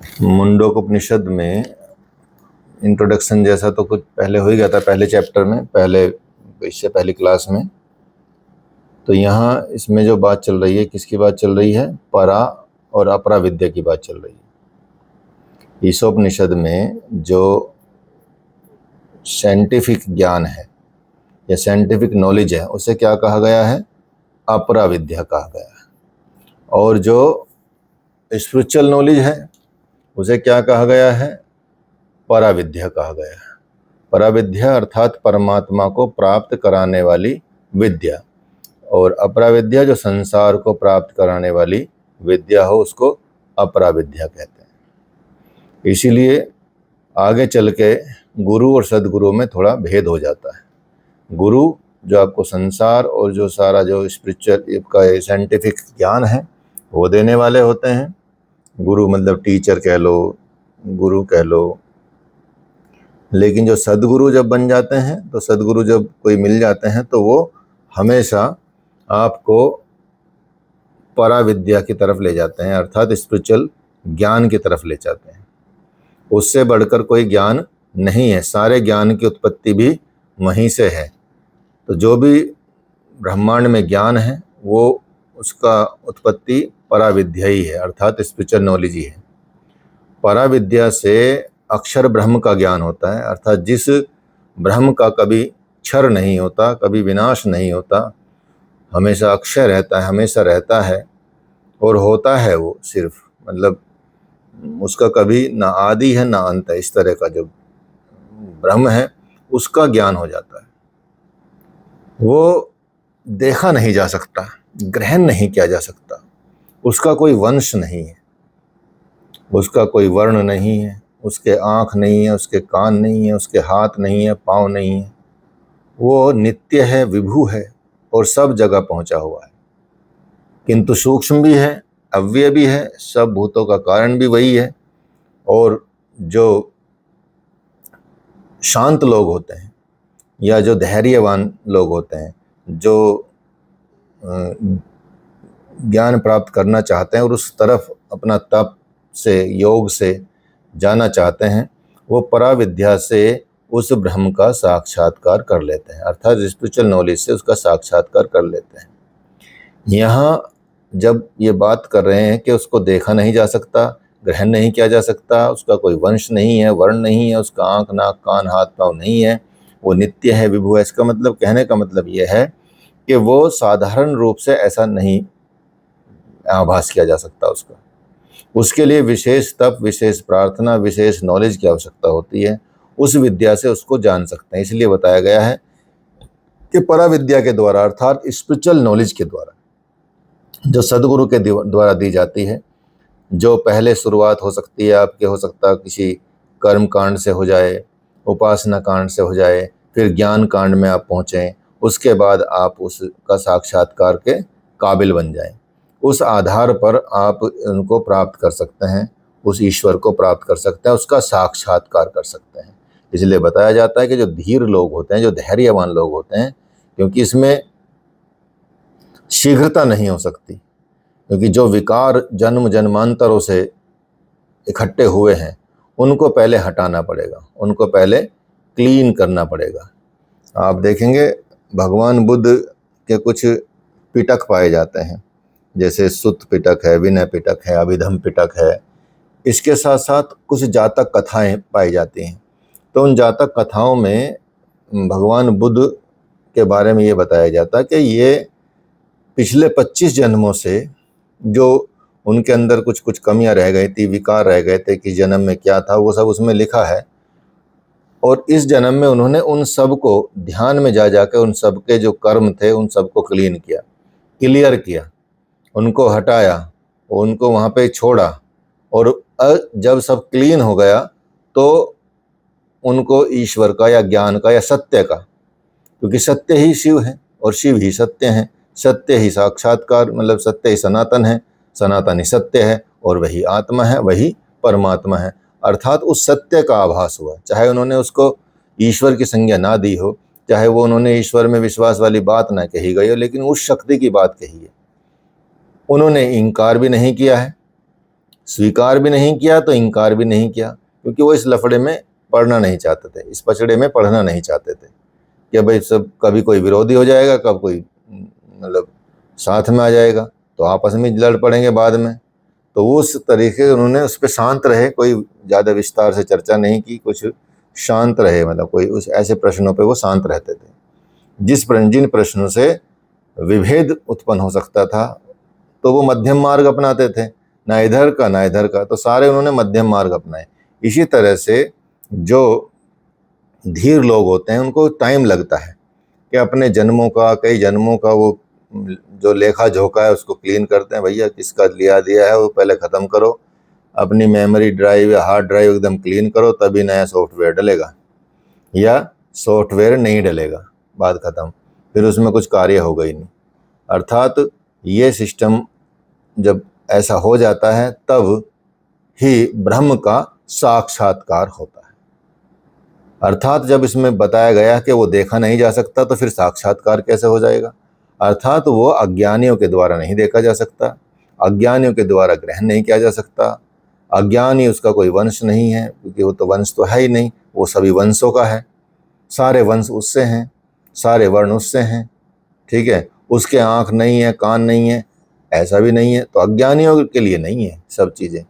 मुंडकोपनिषद में इंट्रोडक्शन जैसा तो कुछ पहले हो ही गया था, पहले चैप्टर में, इससे पहली क्लास में। तो यहाँ इसमें जो बात चल रही है, किसकी बात चल रही है? परा और अपरा विद्या की बात चल रही है। ईशोपनिषद में जो साइंटिफिक ज्ञान है या साइंटिफिक नॉलेज है, उसे क्या कहा गया है? अपरा विद्या कहा गया है। और जो स्पिरिचुअल नॉलेज है उसे क्या कहा गया है? पराविद्या कहा गया है। पराविद्या अर्थात परमात्मा को प्राप्त कराने वाली विद्या, और अपराविद्या जो संसार को प्राप्त कराने वाली विद्या हो, उसको अपराविद्या कहते हैं। इसीलिए आगे चल के गुरु और सदगुरु में थोड़ा भेद हो जाता है। गुरु जो आपको संसार और जो सारा जो स्पिरिचुअल का साइंटिफिक ज्ञान है वो देने वाले होते हैं। गुरु मतलब टीचर कह लो, गुरु कह लो। लेकिन जो सदगुरु जब बन जाते हैं, तो सदगुरु जब कोई मिल जाते हैं, तो वो हमेशा आपको पराविद्या की तरफ ले जाते हैं, अर्थात स्पिरिचुअल ज्ञान की तरफ ले जाते हैं। उससे बढ़कर कोई ज्ञान नहीं है, सारे ज्ञान की उत्पत्ति भी वहीं से है। तो जो भी ब्रह्मांड में ज्ञान है वो उसका उत्पत्ति पराविद्या ही है, अर्थात स्पिरिचुअल नॉलेज ही है। पराविद्या से अक्षर ब्रह्म का ज्ञान होता है, अर्थात जिस ब्रह्म का कभी क्षर नहीं होता, कभी विनाश नहीं होता, हमेशा अक्षय रहता है, हमेशा रहता है और होता है वो सिर्फ, मतलब उसका कभी ना आदि है ना अंत है। इस तरह का जो ब्रह्म है उसका ज्ञान हो जाता है। वो देखा नहीं जा सकता, ग्रहण नहीं किया जा सकता, उसका कोई वंश नहीं है, उसका कोई वर्ण नहीं है, उसके आँख नहीं है, उसके कान नहीं है, उसके हाथ नहीं है, पाँव नहीं है। वो नित्य है, विभु है और सब जगह पहुंचा हुआ है, किंतु सूक्ष्म भी है, अव्यय भी है, सब भूतों का कारण भी वही है। और जो शांत लोग होते हैं या जो धैर्यवान लोग होते हैं, जो ज्ञान प्राप्त करना चाहते हैं और उस तरफ अपना तप से, योग से जाना चाहते हैं, वो पराविद्या से उस ब्रह्म का साक्षात्कार कर लेते हैं, अर्थात स्पिरिचुअल नॉलेज से उसका साक्षात्कार कर लेते हैं। यहाँ जब ये बात कर रहे हैं कि उसको देखा नहीं जा सकता, ग्रहण नहीं किया जा सकता, उसका कोई वंश नहीं है, वर्ण नहीं है, उसका आँख नाक कान हाथ पाँव नहीं है, वो नित्य है, विभु है, इसका मतलब, कहने का मतलब ये है कि वो साधारण रूप से ऐसा नहीं आभास किया जा सकता उसका। उसके लिए विशेष तप, विशेष प्रार्थना, विशेष नॉलेज की आवश्यकता होती है। उस विद्या से उसको जान सकते हैं। इसलिए बताया गया है कि पराविद्या के द्वारा, अर्थात स्पिरिचुअल नॉलेज के द्वारा, जो सदगुरु के द्वारा दी जाती है, जो पहले शुरुआत हो सकती है आपके, हो सकता है किसी कर्म कांड से हो जाए, उपासना कांड से हो जाए, फिर ज्ञान कांड में आप पहुँचें, उसके बाद आप उसका साक्षात्कार के काबिल बन जाएं। उस आधार पर आप उनको प्राप्त कर सकते हैं, उस ईश्वर को प्राप्त कर सकते हैं, उसका साक्षात्कार कर सकते हैं। इसलिए बताया जाता है कि जो धीर लोग होते हैं, जो धैर्यवान लोग होते हैं, क्योंकि इसमें शीघ्रता नहीं हो सकती, क्योंकि जो विकार जन्म जन्मांतरों से इकट्ठे हुए हैं उनको पहले हटाना पड़ेगा, उनको पहले क्लीन करना पड़ेगा। आप देखेंगे भगवान बुद्ध के कुछ पिटक पाए जाते हैं, जैसे सुत पिटक है, विनय पिटक है, अभिधम पिटक है। इसके साथ साथ कुछ जातक कथाएं पाई जाती हैं। तो उन जातक कथाओं में भगवान बुद्ध के बारे में ये बताया जाता है कि ये पिछले 25 जन्मों से जो उनके अंदर कुछ कुछ कमियां रह गई थी, विकार रह गए थे कि जन्म में क्या था, वो सब उसमें लिखा है। और इस जन्म में उन्होंने उन सब को ध्यान में जा जाकर उन सब के जो कर्म थे उन सबको क्लीन किया, क्लियर किया, उनको हटाया, उनको वहाँ पे छोड़ा। और जब सब क्लीन हो गया तो उनको ईश्वर का या ज्ञान का या सत्य का, क्योंकि सत्य ही शिव है और शिव ही सत्य है, सत्य ही साक्षात्कार, मतलब सत्य ही सनातन है, सनातन ही सत्य है, और वही आत्मा है, वही परमात्मा है। अर्थात उस सत्य का आभास हुआ, चाहे उन्होंने उसको ईश्वर की संज्ञा ना दी हो, चाहे वो उन्होंने ईश्वर में विश्वास वाली बात ना कही गई हो, लेकिन उस शक्ति की बात कही है। उन्होंने इनकार भी नहीं किया है, स्वीकार भी नहीं किया तो इनकार भी नहीं किया, क्योंकि वो इस लफड़े में पढ़ना नहीं चाहते थे, इस पचड़े में पढ़ना नहीं चाहते थे कि भाई सब कभी कोई विरोधी हो जाएगा, कब कोई मतलब साथ में आ जाएगा, तो आपस में लड़ पड़ेंगे बाद में। तो उस तरीके उन्होंने उस पर शांत रहे, कोई ज़्यादा विस्तार से चर्चा नहीं की, कुछ शांत रहे, मतलब कोई उस ऐसे प्रश्नों पे वो शांत रहते थे जिन प्रश्नों से विभेद उत्पन्न हो सकता था, तो वो मध्यम मार्ग अपनाते थे, ना इधर का ना इधर का, तो सारे उन्होंने मध्यम मार्ग अपनाए। इसी तरह से जो धीर लोग होते हैं उनको टाइम लगता है कि अपने जन्मों का, कई जन्मों का वो जो लेखा जोखा है उसको क्लीन करते हैं। भैया किसका लिया दिया है वो पहले ख़त्म करो, अपनी मेमोरी ड्राइव या हार्ड ड्राइव एकदम क्लीन करो, तभी नया सॉफ्टवेयर डलेगा, या सॉफ्टवेयर नहीं डलेगा, बात ख़त्म, फिर उसमें कुछ कार्य होगा ही नहीं। अर्थात ये सिस्टम जब ऐसा हो जाता है तब ही ब्रह्म का साक्षात्कार होता है। अर्थात जब इसमें बताया गया कि वो देखा नहीं जा सकता, तो फिर साक्षात्कार कैसे हो जाएगा? अर्थात वो अज्ञानियों के द्वारा नहीं देखा जा सकता, अज्ञानियों के द्वारा ग्रहण नहीं किया जा सकता। अज्ञानी उसका कोई वंश नहीं है, क्योंकि वो तो वंश तो है ही नहीं, वो सभी वंशों का है, सारे वंश उससे हैं, सारे वर्ण उससे हैं, ठीक है। उसके आँख नहीं है, कान नहीं है, ऐसा भी नहीं है, तो अज्ञानियों के लिए नहीं है सब चीज़ें।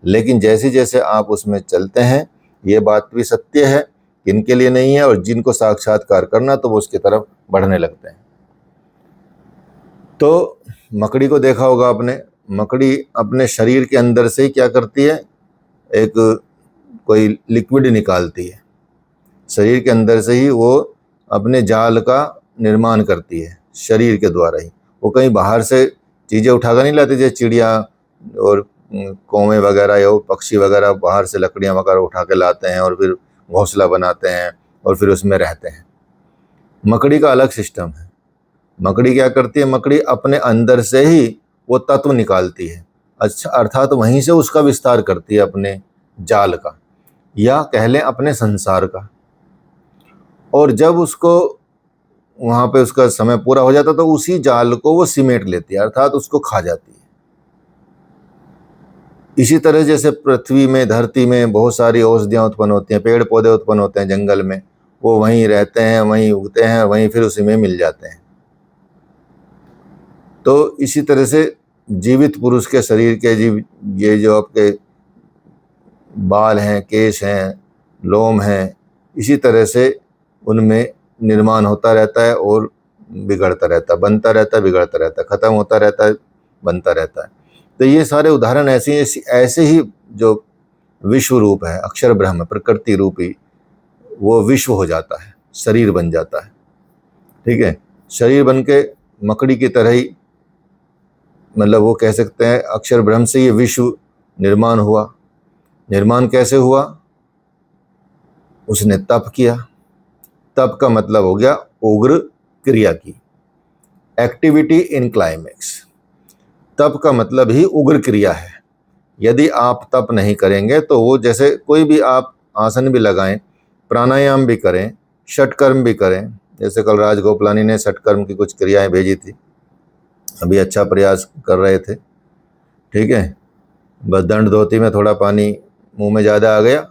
लेकिन जैसे जैसे आप उसमें चलते हैं, ये बात भी सत्य है, इनके लिए नहीं है, और जिनको साक्षात्कार करना तो वो उसकी तरफ बढ़ने लगते हैं। तो मकड़ी को देखा होगा आपने, मकड़ी अपने शरीर के अंदर से ही क्या करती है, एक कोई लिक्विड निकालती है, शरीर के अंदर से ही वो अपने जाल का निर्माण करती है शरीर के द्वारा ही। वो कहीं बाहर से चीज़ें उठाकर नहीं लाती, जैसे चिड़िया और कौवे वगैरह या पक्षी वगैरह बाहर से लकड़ियाँ वगैरह उठा के लाते हैं और फिर घोंसला बनाते हैं और फिर उसमें रहते हैं। मकड़ी का अलग सिस्टम है। मकड़ी क्या करती है, मकड़ी अपने अंदर से ही वो तत्व निकालती है, अच्छा, अर्थात वहीं से उसका विस्तार करती है अपने जाल का, या कह लें अपने संसार का। और जब उसको वहाँ पे उसका समय पूरा हो जाता तो उसी जाल को वो सिमेट लेती है, अर्थात उसको खा जाती है। इसी तरह जैसे पृथ्वी में, धरती में बहुत सारी औषधियाँ उत्पन्न होती हैं, पेड़ पौधे उत्पन्न होते हैं जंगल में, वो वहीं रहते हैं, वहीं उगते हैं, वहीं फिर उसी में मिल जाते हैं। तो इसी तरह से जीवित पुरुष के शरीर के ये जो आपके बाल हैं, केश हैं, लोम हैं, इसी तरह से उनमें निर्माण होता रहता है और बिगड़ता रहता है, बनता रहता है, बिगड़ता रहता है, ख़त्म होता रहता है, बनता रहता है। तो ये सारे उदाहरण ऐसे ही जो विश्व रूप है, अक्षर ब्रह्म प्रकृति रूपी, वो विश्व हो जाता है, शरीर बन जाता है, ठीक है। शरीर बन के मकड़ी की तरह ही, मतलब वो कह सकते हैं अक्षर ब्रह्म से ये विश्व निर्माण हुआ। निर्माण कैसे हुआ? उसने तप किया। तप का मतलब हो गया उग्र क्रिया की, एक्टिविटी इन क्लाइमेक्स। तप का मतलब ही उग्र क्रिया है। यदि आप तप नहीं करेंगे तो वो, जैसे कोई भी आप आसन भी लगाएं, प्राणायाम भी करें, षटकर्म भी करें, जैसे कल राज गोपलानी ने षटकर्म की कुछ क्रियाएं भेजी थी, अभी अच्छा प्रयास कर रहे थे, ठीक है। बस दंड धोती में थोड़ा पानी मुंह में ज़्यादा आ गया,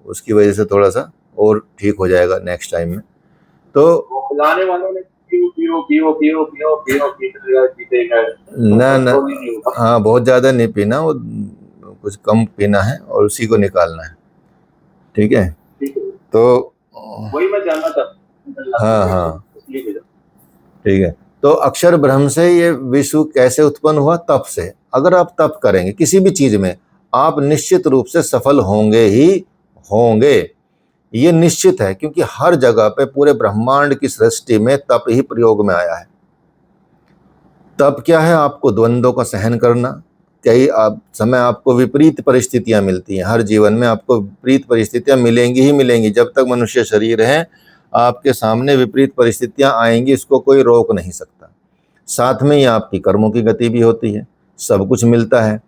उसकी वजह से थोड़ा सा और ठीक हो जाएगा नेक्स्ट टाइम में। तो खिलाने वालों ने ना, हाँ, बहुत ज़्यादा नहीं पीना, वो कुछ कम पीना है और उसी को निकालना है, ठीक है। तो वही मैं जानना था। हाँ, ठीक है। तो अक्षर ब्रह्म से ये विश्व कैसे उत्पन्न हुआ? तप से। अगर आप तप करेंगे किसी भी चीज में, आप निश्चित रूप से सफल होंगे ही होंगे, ये निश्चित है, क्योंकि हर जगह पे पूरे ब्रह्मांड की सृष्टि में तप ही प्रयोग में आया है। तप क्या है? आपको द्वंद्वों का सहन करना। कई समय आपको विपरीत परिस्थितियां मिलती हैं, हर जीवन में आपको विपरीत परिस्थितियां मिलेंगी ही मिलेंगी। जब तक मनुष्य शरीर है आपके सामने विपरीत परिस्थितियां आएंगी, इसको कोई रोक नहीं सकता। साथ में ही आपकी कर्मों की गति भी होती है, सब कुछ मिलता है।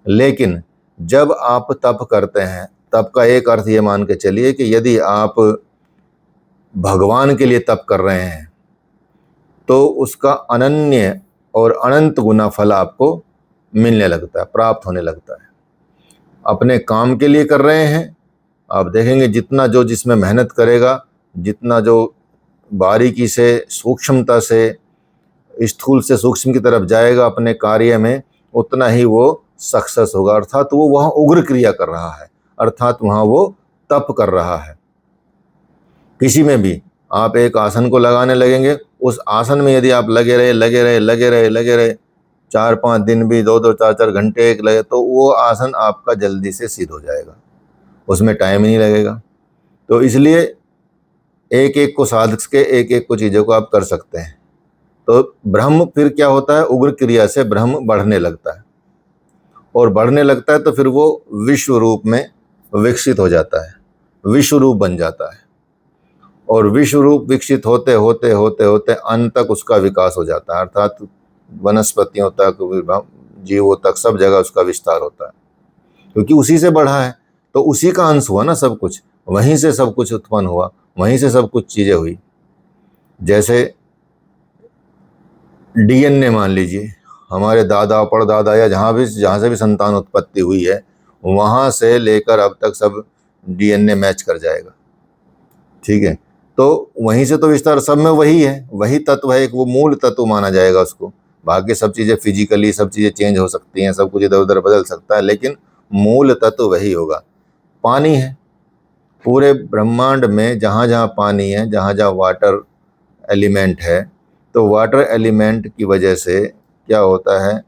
लेकिन जब आप तप करते हैं, तप का एक अर्थ ये मान के चलिए कि यदि आप भगवान के लिए तप कर रहे हैं तो उसका अनन्य और अनंत गुना फल आपको मिलने लगता है, प्राप्त होने लगता है। अपने काम के लिए कर रहे हैं। आप देखेंगे जितना जो जिसमें मेहनत करेगा, जितना जो बारीकी से, सूक्ष्मता से, स्थूल से सूक्ष्म की तरफ जाएगा अपने कार्य में, उतना ही वो सक्सेस होगा। अर्थात वो वहाँ उग्र क्रिया कर रहा है, अर्थात वहाँ वो तप कर रहा है। किसी में भी आप एक आसन को लगाने लगेंगे, उस आसन में यदि आप लगे रहे 4-5 दिन भी, 2-2, 4-4 घंटे एक लगे, तो वो आसन आपका जल्दी से सिद्ध हो जाएगा, उसमें टाइम ही नहीं लगेगा। तो इसलिए एक एक को साध के एक एक को चीज़ों को आप कर सकते हैं। तो ब्रह्म फिर क्या होता है, उग्र क्रिया से ब्रह्म बढ़ने लगता है, और बढ़ने लगता है तो फिर वो विश्व रूप में विकसित हो जाता है, विश्व रूप बन जाता है, और विश्व रूप विकसित होते होते होते होते अंत तक उसका विकास हो जाता है। अर्थात वनस्पतियों तक, जीवों तक, सब जगह उसका विस्तार होता है, क्योंकि उसी से बढ़ा है। तो उसी का अंश हुआ ना सब कुछ, वहीं से सब कुछ उत्पन्न हुआ, वहीं से सब कुछ चीज़ें हुई। जैसे डीएनए मान लीजिए, हमारे दादा परदादा या जहाँ से भी संतान उत्पत्ति हुई है, वहाँ से लेकर अब तक सब डीएनए मैच कर जाएगा, ठीक है। तो वहीं से तो विस्तार, सब में वही है, वही तत्व है, एक वो मूल तत्व माना जाएगा उसको। बाकी सब चीज़ें फिजिकली, सब चीज़ें चेंज हो सकती हैं, सब कुछ इधर उधर बदल सकता है, लेकिन मूल तत्व वही होगा। पानी है, पूरे ब्रह्मांड में जहाँ जहाँ पानी है, जहाँ जहाँ वाटर एलिमेंट है, तो वाटर एलिमेंट की वजह से क्या होता है,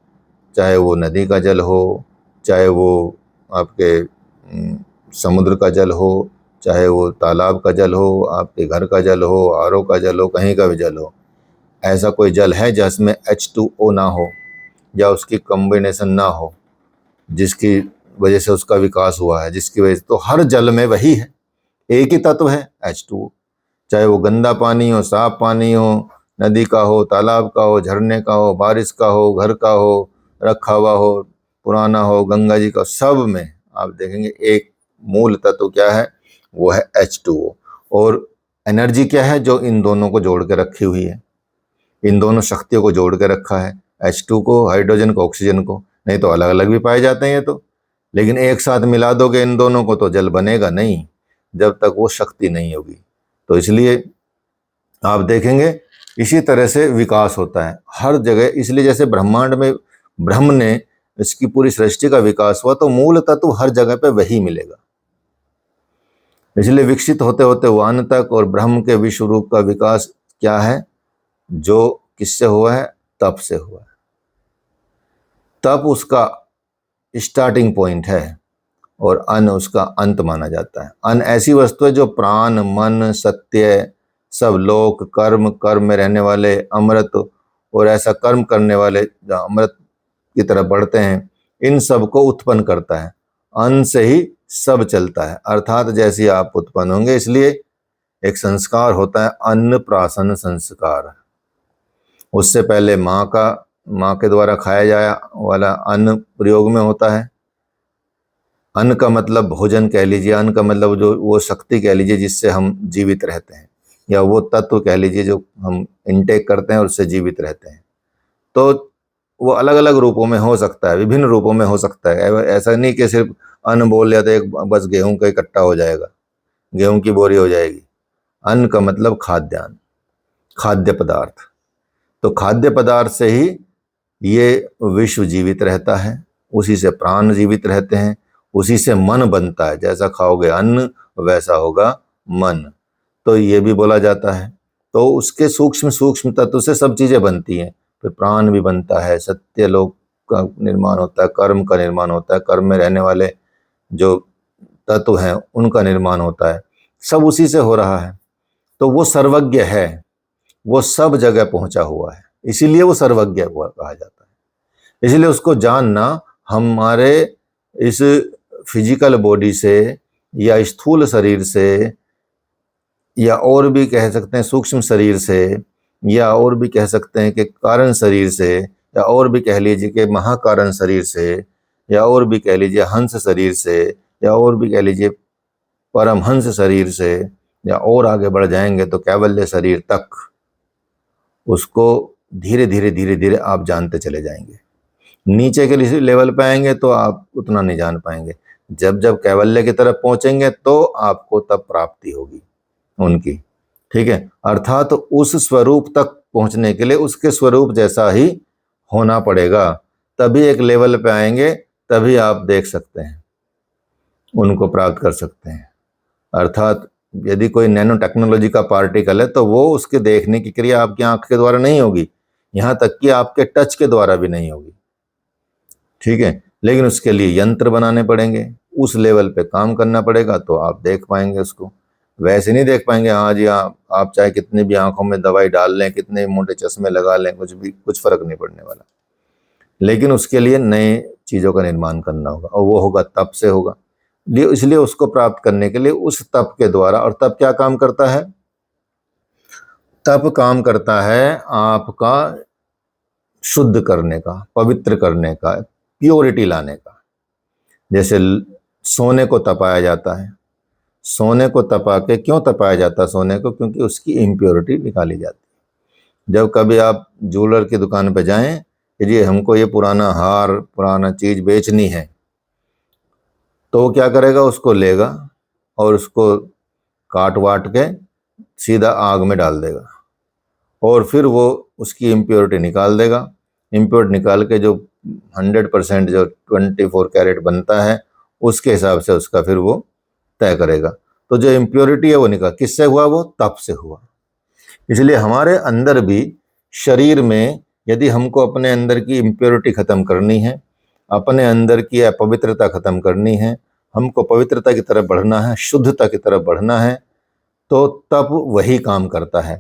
चाहे वो नदी का जल हो, चाहे वो आपके समुद्र का जल हो, चाहे वो तालाब का जल हो, आपके घर का जल हो, आरओ का जल हो, कहीं का भी जल हो, ऐसा कोई जल है जिसमें H2O ना हो या उसकी कॉम्बिनेशन ना हो, जिसकी वजह से उसका विकास हुआ है, जिसकी वजह से, तो हर जल में वही है, एक ही तत्व है H2O। चाहे वो गंदा पानी हो, साफ पानी हो, नदी का हो, तालाब का हो, झरने का हो, बारिश का हो, घर का हो, रखा हुआ हो, पुराना हो, गंगा जी का, सब में आप देखेंगे एक मूल तत्व क्या है, वो है H2O। और एनर्जी क्या है, जो इन दोनों को जोड़ के रखी हुई है, इन दोनों शक्तियों को जोड़ के रखा है, H2 को, हाइड्रोजन को, ऑक्सीजन को। नहीं तो अलग अलग भी पाए जाते हैं ये तो, लेकिन एक साथ मिला दोगे इन दोनों को तो जल बनेगा नहीं, जब तक वो शक्ति नहीं होगी। तो इसलिए आप देखेंगे इसी तरह से विकास होता है हर जगह। इसलिए जैसे ब्रह्मांड में ब्रह्म ने इसकी पूरी सृष्टि का विकास हुआ, तो मूल तत्व हर जगह पे वही मिलेगा। इसलिए विकसित होते होते वो अंत तक, और ब्रह्म के विश्व रूप का विकास क्या है, जो किससे हुआ है, तप से हुआ है। तप उसका स्टार्टिंग पॉइंट है और अन्न उसका अंत माना जाता है। अन्न ऐसी वस्तु है जो प्राण, मन, सत्य, सब लोक, कर्म में रहने वाले, अमृत, और ऐसा कर्म करने वाले जो अमृत की तरफ बढ़ते हैं, इन सब को उत्पन्न करता है। अन्न से ही सब चलता है, अर्थात जैसे आप उत्पन्न होंगे, इसलिए एक संस्कार होता है अन्नप्राशन संस्कार। उससे पहले माँ के द्वारा खाया जाया वाला अन्न प्रयोग में होता है। अन्न का मतलब भोजन कह लीजिए, अन्न का मतलब जो वो शक्ति कह लीजिए जिससे हम जीवित रहते हैं, या वो तत्व कह लीजिए जो हम इनटेक करते हैं और उससे जीवित रहते हैं। तो वो अलग अलग रूपों में हो सकता है, विभिन्न रूपों में हो सकता है। ऐसा नहीं कि सिर्फ अन्न बोल लिया तो एक बस गेहूं का इकट्ठा हो जाएगा, गेहूं की बोरी हो जाएगी। अन्न का मतलब खाद्यान्न, खाद्य पदार्थ। तो खाद्य पदार्थ से ही ये विश्व जीवित रहता है, उसी से प्राण जीवित रहते हैं, उसी से मन बनता है। जैसा खाओगे अन्न वैसा होगा मन, तो ये भी बोला जाता है। तो उसके सूक्ष्म सूक्ष्म तत्व से सब चीज़ें बनती हैं। फिर प्राण भी बनता है, सत्य लोक का निर्माण होता है, कर्म का निर्माण होता है, कर्म में रहने वाले जो तत्व हैं उनका निर्माण होता है, सब उसी से हो रहा है। तो वो सर्वज्ञ है, वो सब जगह पहुंचा हुआ है, इसीलिए वो सर्वज्ञ कहा जाता है। इसलिए उसको जानना हमारे इस फिजिकल बॉडी से या स्थूल शरीर से, या और भी कह सकते हैं सूक्ष्म शरीर से, या और भी कह सकते हैं कि कारण शरीर से, या और भी कह लीजिए कि महाकारण शरीर से, या और भी कह लीजिए हंस शरीर से, या और भी कह लीजिए परमहंस शरीर से, या और आगे बढ़ जाएंगे तो कैवल्य शरीर तक, उसको धीरे धीरे धीरे धीरे आप जानते चले जाएंगे। नीचे के लेवल पे आएंगे तो आप उतना नहीं जान पाएंगे। जब जब कैवल्य की तरफ पहुंचेंगे तो आपको तब प्राप्ति होगी उनकी, ठीक है। अर्थात तो उस स्वरूप तक पहुंचने के लिए उसके स्वरूप जैसा ही होना पड़ेगा, तभी एक लेवल पे आएंगे, तभी आप देख सकते हैं, उनको प्राप्त कर सकते हैं। अर्थात यदि कोई नैनो टेक्नोलॉजी का पार्टिकल है तो वो उसके देखने की क्रिया आपकी आंख के द्वारा नहीं होगी, यहाँ तक कि आपके टच के द्वारा भी नहीं होगी, ठीक है। लेकिन उसके लिए यंत्र बनाने पड़ेंगे, उस लेवल पे काम करना पड़ेगा, तो आप देख पाएंगे उसको। वैसे नहीं देख पाएंगे, हाँ जी आप चाहे कितनी भी आंखों में दवाई डाल लें, कितने मोटे चश्मे लगा लें, कुछ फर्क नहीं पड़ने वाला। लेकिन उसके लिए नए चीज़ों का निर्माण करना होगा, और वो होगा तप से होगा। इसलिए उसको प्राप्त करने के लिए उस तप के द्वारा, और तप क्या काम करता है? तप काम करता है आपका शुद्ध करने का, पवित्र करने का, प्योरिटी लाने का। जैसे सोने को तपाया जाता है, सोने को तपा के क्यों तपाया जाता है सोने को? क्योंकि उसकी इम्प्योरिटी निकाली जाती है। जब कभी आप ज्वेलर की दुकान पर जाएं कि जी हमको ये पुराना हार, पुराना चीज़ बेचनी है, तो वो क्या करेगा? उसको लेगा और उसको काट वाट के सीधा आग में डाल देगा, और फिर वो उसकी इम्प्योरिटी निकाल देगा। इम्प्योरिटी निकाल के जो 100% जो 24 कैरेट बनता है, उसके हिसाब से उसका फिर वो तय करेगा। तो जो इम्प्योरिटी है वो निकाल, किससे हुआ? वो तप से हुआ। इसलिए हमारे अंदर भी, शरीर में, यदि हमको अपने अंदर की इम्प्योरिटी खत्म करनी है, अपने अंदर की अपवित्रता खत्म करनी है, हमको पवित्रता की तरफ बढ़ना है, शुद्धता की तरफ बढ़ना है, तो तप वही काम करता है।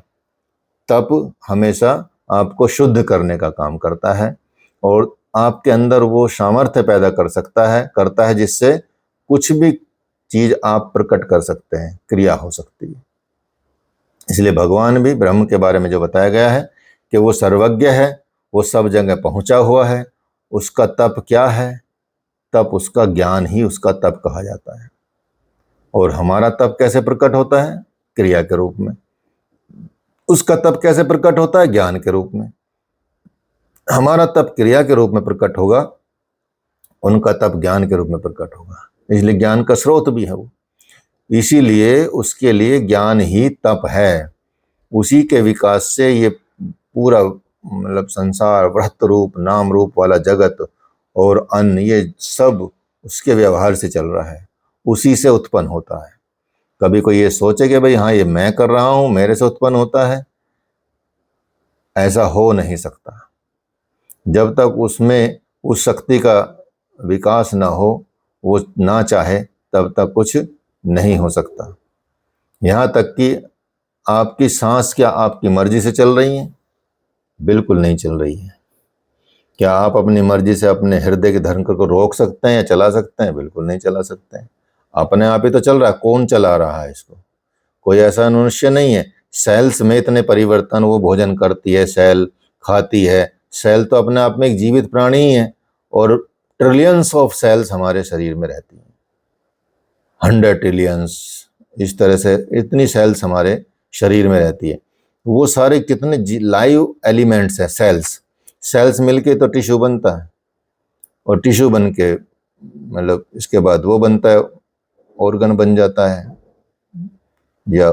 तप हमेशा आपको शुद्ध करने का काम करता है, और आपके अंदर वो सामर्थ्य पैदा करता है जिससे कुछ भी चीज आप प्रकट कर सकते हैं, क्रिया हो सकती है। इसलिए भगवान भी, ब्रह्म के बारे में जो बताया गया है कि वो सर्वज्ञ है, वो सब जगह पहुंचा हुआ है, उसका तप क्या है? तप उसका ज्ञान ही उसका तप कहा जाता है। और हमारा तप कैसे प्रकट होता है? क्रिया के रूप में। उसका तप कैसे प्रकट होता है? ज्ञान के रूप में। हमारा तप क्रिया के रूप में प्रकट होगा, उनका तप ज्ञान के रूप में प्रकट होगा। इसलिए ज्ञान का स्रोत भी है वो, इसीलिए उसके लिए ज्ञान ही तप है। उसी के विकास से ये पूरा मतलब संसार, वृत्त रूप, नाम रूप वाला जगत और अन्न, ये सब उसके व्यवहार से चल रहा है, उसी से उत्पन्न होता है। कभी कोई ये सोचे कि भाई हाँ ये मैं कर रहा हूँ, मेरे से उत्पन्न होता है, ऐसा हो नहीं सकता। जब तक उसमें उस शक्ति का विकास ना हो, वो ना चाहे, तब तक कुछ नहीं हो सकता। यहाँ तक कि आपकी सांस क्या आपकी मर्जी से चल रही है? बिल्कुल नहीं चल रही है। क्या आप अपनी मर्जी से अपने हृदय की धड़कन को रोक सकते हैं या चला सकते हैं? बिल्कुल नहीं चला सकते हैं। अपने आप ही तो चल रहा है। कौन चला रहा है इसको? कोई ऐसा मनुष्य नहीं है। सेल्स में इतने परिवर्तन, वो भोजन करती है, सेल खाती है, सेल तो अपने आप में एक जीवित प्राणी ही है, और ट्रिलियंस ऑफ सेल्स हमारे शरीर में रहती हैं, 100 ट्रिलियंस, इस तरह से इतनी सेल्स हमारे शरीर में रहती है। वो सारे कितने लाइव एलिमेंट्स हैं। सेल्स मिलके तो टिश्यू बनता है, और टिश्यू बन के मतलब इसके बाद वो बनता है, ऑर्गन बन जाता है, या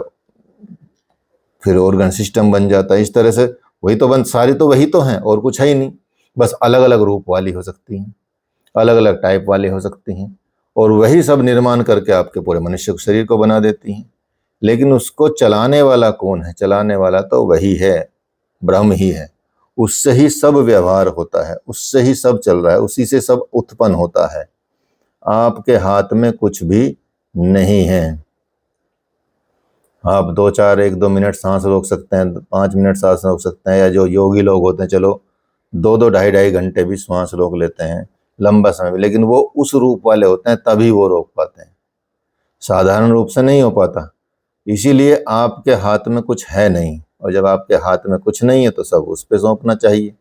फिर ऑर्गन सिस्टम बन जाता है। इस तरह से वही तो सारी तो वही तो हैं, और कुछ है ही नहीं। बस अलग अलग रूप वाली हो सकती हैं, अलग अलग टाइप वाली हो सकती हैं, और वही सब निर्माण करके आपके पूरे मनुष्य शरीर को बना देती हैं। लेकिन उसको चलाने वाला कौन है? चलाने वाला तो वही है, ब्रह्म ही है। उससे ही सब व्यवहार होता है, उससे ही सब चल रहा है, उसी से सब उत्पन्न होता है। आपके हाथ में कुछ भी नहीं है। आप 1-2 मिनट सांस रोक सकते हैं, 5 मिनट सांस रोक सकते हैं, या जो योगी लोग होते हैं, चलो 2-2, 2.5 घंटे भी सांस रोक लेते हैं, लंबा समय भी, लेकिन वो उस रूप वाले होते हैं, तभी वो रोक पाते हैं, साधारण रूप से नहीं हो पाता। इसीलिए आपके हाथ में कुछ है नहीं, और जब आपके हाथ में कुछ नहीं है तो सब उस पर सौंपना चाहिए।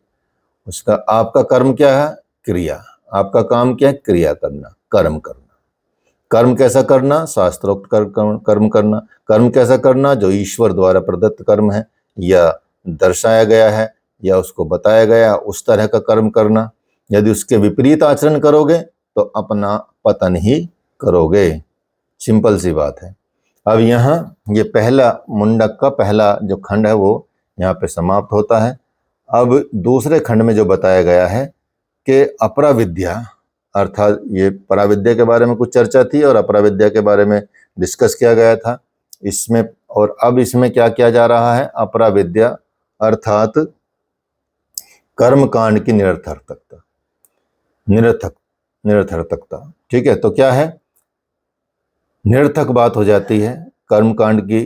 उसका आपका कर्म क्या है? क्रिया। आपका काम क्या है? क्रिया करना, कर्म करना। कर्म कैसा करना? शास्त्रोक्त कर्म करना। कर्म कैसा करना? जो ईश्वर द्वारा प्रदत्त कर्म है, या दर्शाया गया है, या उसको बताया गया, उस तरह का कर्म करना। यदि उसके विपरीत आचरण करोगे तो अपना पतन ही करोगे। सिंपल सी बात है। अब यहाँ ये पहला मुंडक का पहला जो खंड है वो यहाँ पे समाप्त होता है। अब दूसरे खंड में जो बताया गया है कि अपरा विद्या, अर्थात ये पराविद्या के बारे में कुछ चर्चा थी और अपरा विद्या के बारे में डिस्कस किया गया था इसमें। और अब इसमें क्या किया जा रहा है, अपरा विद्या अर्थात कर्म कांड की निरर्थकता। ठीक है, तो क्या है, निरर्थक बात हो जाती है। कर्म कांड की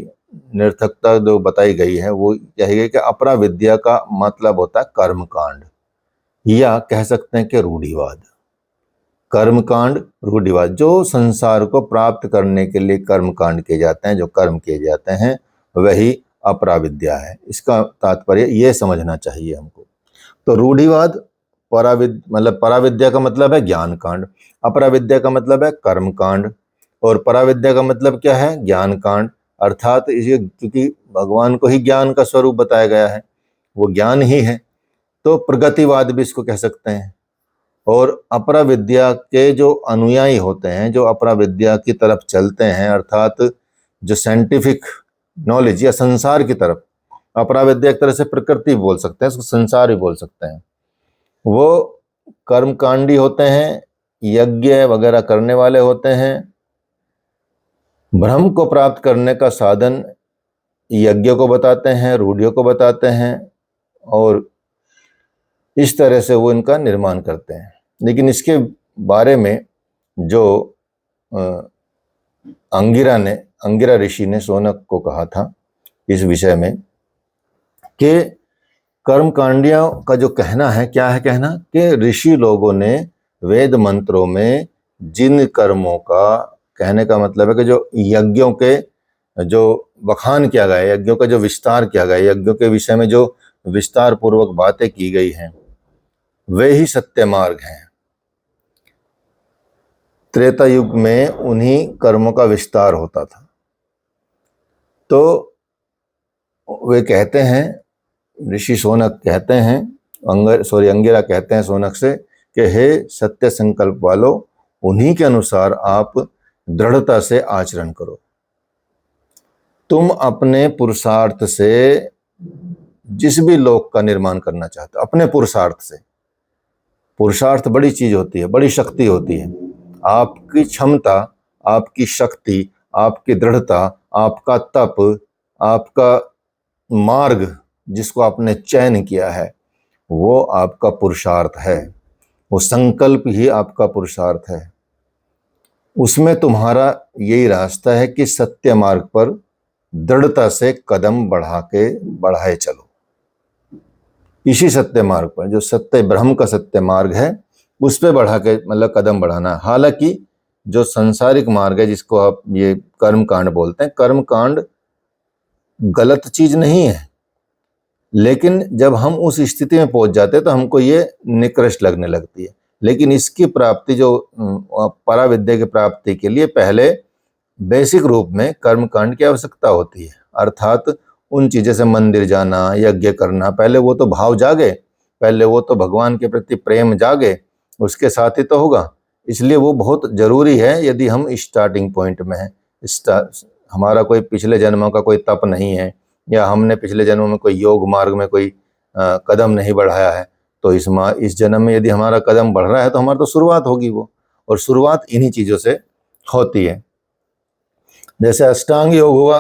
निरर्थकता जो बताई गई है वो कही कि अपरा विद्या का मतलब होता है कर्म कांड, या कह सकते हैं कि रूढ़िवाद। कर्म कांड, रूढ़िवाद, जो संसार को प्राप्त करने के लिए कर्म कांड किए जाते हैं, जो कर्म किए जाते हैं, वही अपरा विद्या है। इसका तात्पर्य ये समझना चाहिए हमको। तो रूढ़िवाद पराविद्या का मतलब है ज्ञान कांड, अपरा विद्या का मतलब है कर्म कांड, और पराविद्या का मतलब क्या है, ज्ञान कांड। अर्थात इसे, क्योंकि भगवान को ही ज्ञान का स्वरूप बताया गया है, वो ज्ञान ही है, तो प्रगतिवाद भी इसको कह सकते हैं। और अपरा विद्या के जो अनुयायी होते हैं, जो अपरा विद्या की तरफ चलते हैं, अर्थात जो साइंटिफिक नॉलेज या संसार की तरफ, अपरा विद्या एक तरह से प्रकृति बोल सकते हैं, इसको संसार भी बोल सकते हैं, वो कर्मकांडी होते हैं, यज्ञ वगैरह करने वाले होते हैं। ब्रह्म को प्राप्त करने का साधन यज्ञ को बताते हैं, रूढ़ियों को बताते हैं, और इस तरह से वो इनका निर्माण करते हैं। लेकिन इसके बारे में जो अंगिरा ऋषि ने शौनक को कहा था इस विषय में कि कर्मकांडियों का जो कहना है, क्या है कहना, कि ऋषि लोगों ने वेद मंत्रों में जिन कर्मों का, कहने का मतलब है कि जो यज्ञों के जो बखान किया गया है, यज्ञों का जो विस्तार किया गया है, यज्ञों के विषय में जो विस्तार पूर्वक बातें की गई हैं, वे ही सत्य मार्ग हैं। त्रेता युग में उन्हीं कर्मों का विस्तार होता था। तो वे कहते हैं, ऋषि शौनक कहते हैं, अंगिरा कहते हैं शौनक से कि हे सत्य संकल्प वालों, उन्हीं के अनुसार आप दृढ़ता से आचरण करो। तुम अपने पुरुषार्थ से जिस भी लोक का निर्माण करना चाहते हो, अपने पुरुषार्थ से, पुरुषार्थ बड़ी चीज होती है, बड़ी शक्ति होती है। आपकी क्षमता, आपकी शक्ति, आपकी दृढ़ता, आपका तप, आपका मार्ग जिसको आपने चयन किया है, वो आपका पुरुषार्थ है। वो संकल्प ही आपका पुरुषार्थ है। उसमें तुम्हारा यही रास्ता है कि सत्य मार्ग पर दृढ़ता से कदम बढ़ाए चलो। इसी सत्य मार्ग पर, जो सत्य ब्रह्म का सत्य मार्ग है, उस पे बढ़ा के मतलब कदम बढ़ाना। हालांकि जो संसारिक मार्ग है, जिसको आप ये कर्म कांड बोलते हैं, कर्म कांड गलत चीज नहीं है, लेकिन जब हम उस स्थिति में पहुंच जाते हैं तो हमको ये निकृष्ट लगने लगती है। लेकिन इसकी प्राप्ति, जो पराविद्या की प्राप्ति के लिए पहले बेसिक रूप में कर्म कांड की आवश्यकता होती है। अर्थात उन चीज़ों से मंदिर जाना, यज्ञ करना, पहले वो तो भाव जागे, पहले वो तो भगवान के प्रति प्रेम जागे, उसके साथ ही तो होगा। इसलिए वो बहुत जरूरी है। यदि हम स्टार्टिंग पॉइंट में हैं, हमारा कोई पिछले जन्मों का कोई तप नहीं है, या हमने पिछले जन्मों में कोई योग मार्ग में कोई कदम नहीं बढ़ाया है, तो इस जन्म में यदि हमारा कदम बढ़ रहा है तो हमारी तो शुरुआत होगी वो, और शुरुआत इन्हीं चीज़ों से होती है। जैसे अष्टांग योग हुआ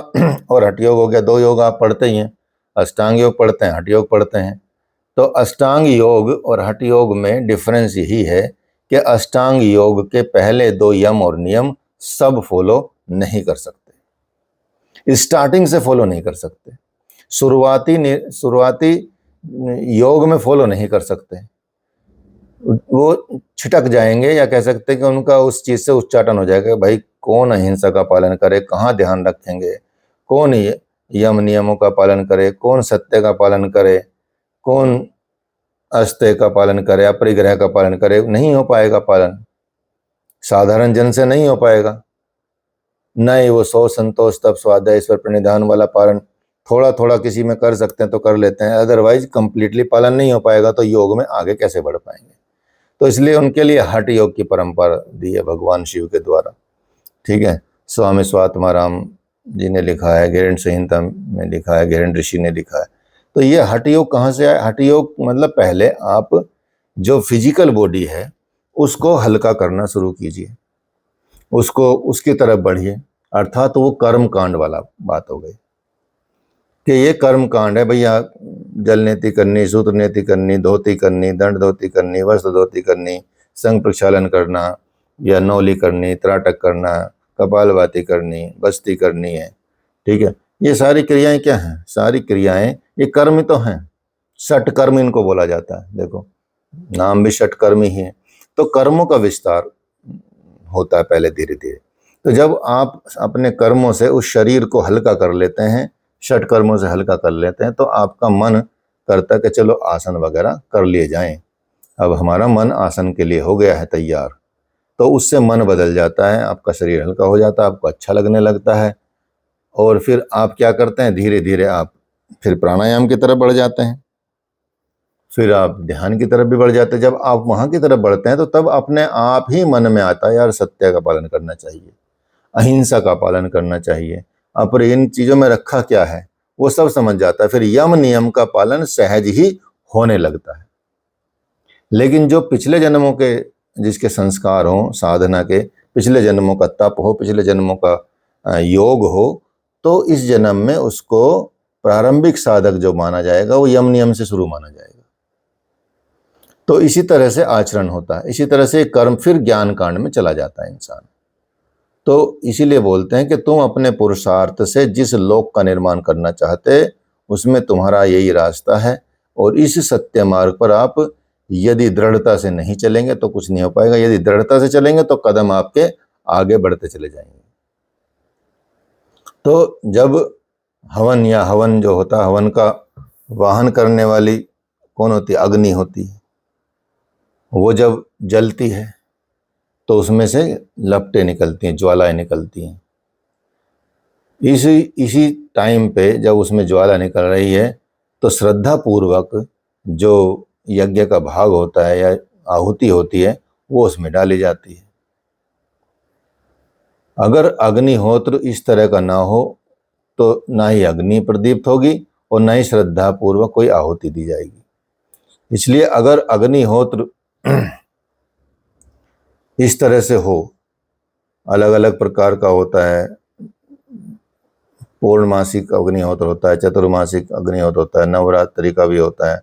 और हठ योग हो गया, दो योग आप पढ़ते ही हैं, अष्टांग योग पढ़ते हैं, हठ योग पढ़ते हैं। तो अष्टांग योग और हठ योग में डिफरेंस यही है कि अष्टांग योग के पहले दो यम और नियम सब फॉलो नहीं कर सकते, स्टार्टिंग से फॉलो नहीं कर सकते, शुरुआती योग में फॉलो नहीं कर सकते। वो छिटक जाएंगे, या कह सकते हैं कि उनका उस चीज से उच्चाटन हो जाएगा। भाई कौन अहिंसा का पालन करे, कहाँ ध्यान रखेंगे, कौन यम नियमों का पालन करे, कौन सत्य का पालन करे, कौन अस्त्य का पालन करे, अपरिग्रह का पालन करे। नहीं हो पाएगा पालन, साधारण जन से नहीं हो पाएगा। नहीं वो सौ संतोष तप स्वाध्याय ईश्वर प्रणिधान वाला पालन थोड़ा थोड़ा किसी में कर सकते हैं तो कर लेते हैं, अदरवाइज कंप्लीटली पालन नहीं हो पाएगा तो योग में आगे कैसे बढ़ पाएंगे। तो इसलिए उनके लिए हठ योग की परंपरा दी है भगवान शिव के द्वारा। ठीक है। स्वामी स्वात्माराम जी ने लिखा है, गैरंट संहिता में लिखा है, गैरंट ऋषि ने लिखा है। तो ये हठ योग कहाँ से आया? हठ योग मतलब पहले आप जो फिजिकल बॉडी है उसको हल्का करना शुरू कीजिए, उसको उसकी तरफ बढ़िए। अर्थात वो कर्म कांड वाला बात हो गई कि ये कर्म कांड है भैया, जल नीति करनी, सूत्र नीति करनी, धोती करनी, दंड धोती करनी, वस्त्र धोती करनी, संग प्रक्षालन करना या नौली करनी, त्राटक करना, कपालभाति करनी, बस्ती करनी है। ठीक है, ये सारी क्रियाएं क्या हैं? सारी क्रियाएं ये कर्म तो हैं, षट कर्म इनको बोला जाता है। देखो नाम भी षट कर्म ही है। तो कर्मों का विस्तार होता है पहले धीरे धीरे। तो जब आप अपने कर्मों से उस शरीर को हल्का कर लेते हैं, षट कर्मों से हल्का कर लेते हैं, तो आपका मन करता है कि चलो आसन वगैरह कर लिए जाएं। अब हमारा मन आसन के लिए हो गया है तैयार, तो उससे मन बदल जाता है, आपका शरीर हल्का हो जाता है, आपको अच्छा लगने लगता है। और फिर आप क्या करते हैं, धीरे धीरे आप फिर प्राणायाम की तरफ बढ़ जाते हैं, फिर आप ध्यान की तरफ भी बढ़ जाते हैं। जब आप वहाँ की तरफ बढ़ते हैं तो तब अपने आप ही मन में आता है यार सत्य का पालन करना चाहिए, अहिंसा का पालन करना चाहिए, और इन चीज़ों में रखा क्या है वो सब समझ जाता है। फिर यम नियम का पालन सहज ही होने लगता है। लेकिन जो पिछले जन्मों के जिसके संस्कार हो, साधना के पिछले जन्मों का तप हो, पिछले जन्मों का योग हो, तो इस जन्म में उसको प्रारंभिक साधक जो माना जाएगा वो यम नियम से शुरू माना जाएगा। तो इसी तरह से आचरण होता है, इसी तरह से कर्म फिर ज्ञान कांड में चला जाता है इंसान। तो इसीलिए बोलते हैं कि तुम अपने पुरुषार्थ से जिस लोक का निर्माण करना चाहते उसमें तुम्हारा यही रास्ता है, और इस सत्य मार्ग पर आप यदि दृढ़ता से नहीं चलेंगे तो कुछ नहीं हो पाएगा। यदि दृढ़ता से चलेंगे तो कदम आपके आगे बढ़ते चले जाएंगे। तो जब हवन या हवन जो होता है, हवन का वाहन करने वाली कौन होती है? अग्नि होती है। वो जब जलती है तो उसमें से लपटें निकलती हैं, ज्वालाएं निकलती हैं। इसी टाइम पे जब उसमें ज्वाला निकल रही है तो श्रद्धा पूर्वक जो यज्ञ का भाग होता है या आहुति होती है वो उसमें डाली जाती है। अगर अग्निहोत्र इस तरह का ना हो तो ना ही अग्नि प्रदीप्त होगी और ना ही श्रद्धा पूर्वक कोई आहुति दी जाएगी। इसलिए अगर अग्निहोत्र इस तरह से हो, अलग अलग प्रकार का होता है, पूर्णमासिक अग्निहोत्र होता है, चतुर्मासिक अग्निहोत्र होता है, नवरात्रि का भी होता है,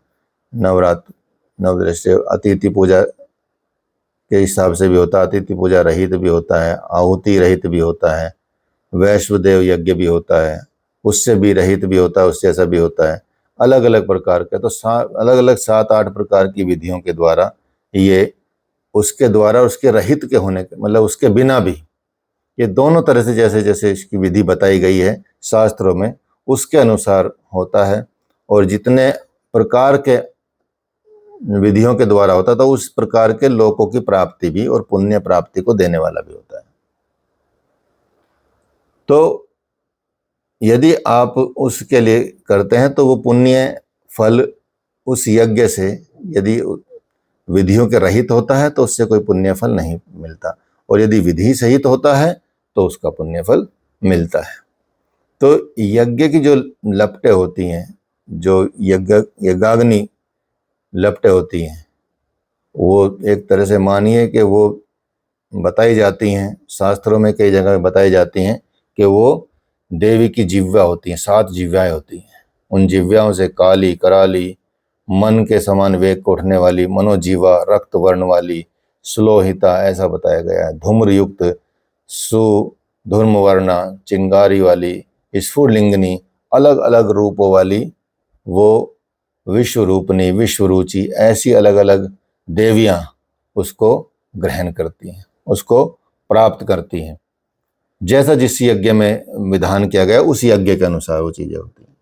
नवदृश्य अतिथि पूजा के हिसाब से भी होता है, अतिथि पूजा रहित भी होता है, आहुति रहित भी होता है, वैश्वदेव यज्ञ भी होता है, उससे भी रहित भी होता है, उससे ऐसा भी होता है, अलग अलग प्रकार के। तो अलग अलग 7-8 प्रकार की विधियों के द्वारा ये उसके द्वारा उसके रहित के होने के मतलब उसके बिना भी, ये दोनों तरह से जैसे जैसे इसकी विधि बताई गई है शास्त्रों में उसके अनुसार होता है। और जितने प्रकार के विधियों के द्वारा होता है तो उस प्रकार के लोकों की प्राप्ति भी और पुण्य प्राप्ति को देने वाला भी होता है। तो यदि आप उसके लिए करते हैं तो वो पुण्य फल उस यज्ञ से, यदि विधियों के रहित होता है तो उससे कोई पुण्य फल नहीं मिलता, और यदि विधि सहित होता है तो उसका पुण्य फल मिलता है। तो यज्ञ की जो लपटें होती हैं, जो यज्ञाग्नि लपटें होती हैं, वो एक तरह से मानिए कि वो बताई जाती हैं शास्त्रों में, कई जगह बताई जाती हैं कि वो देवी की जिह्वा होती हैं, 7 जिह्वाएं होती हैं। उन जिह्वाओं से काली कराली, मन के समान वेग को उठने वाली मनोजीवा, रक्त वर्ण वाली श्लोहिता, ऐसा बताया गया है, धूम्रयुक्त सुधूर्म वर्णा, चिंगारी वाली, स्फुलिंगनी, अलग अलग रूपों वाली वो विश्वरूपनी, विश्वरुचि, ऐसी अलग अलग देवियां उसको ग्रहण करती हैं, उसको प्राप्त करती हैं। जैसा जिस यज्ञ में विधान किया गया उस यज्ञ के अनुसार वो चीजें होती हैं।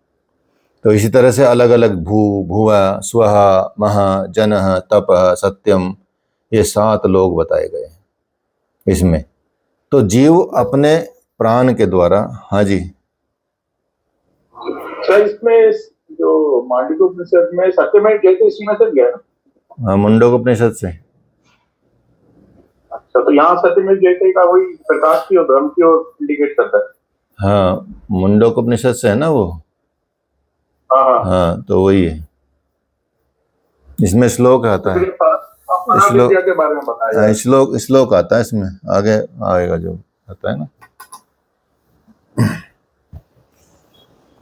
तो इसी तरह से अलग अलग भुवा, स्वहा, महा, जनः, तपः, सत्यम, ये 7 लोग बताए गए हैं इसमें। तो जीव अपने प्राण के द्वारा, हाँ जी सर, इसमें जो मांडूक्योपनिषद में सत्यमेव जयते इसी में से गया ना? हाँ, मुंडकोपनिषद से। अच्छा, तो यहाँ सत्यमेव जयते का वही प्रकाश की और ब्रह्म की ओर इंडिकेट करता है। हाँ, मुंडकोपनिषद से है ना वो। हाँ हाँ। हाँ, तो वही है। इसमें श्लोक तो आता फिर है। पराविद्या के बारे में बताया जाए। श्लोक आता है इसमें, आगे आएगा जो आता है ना।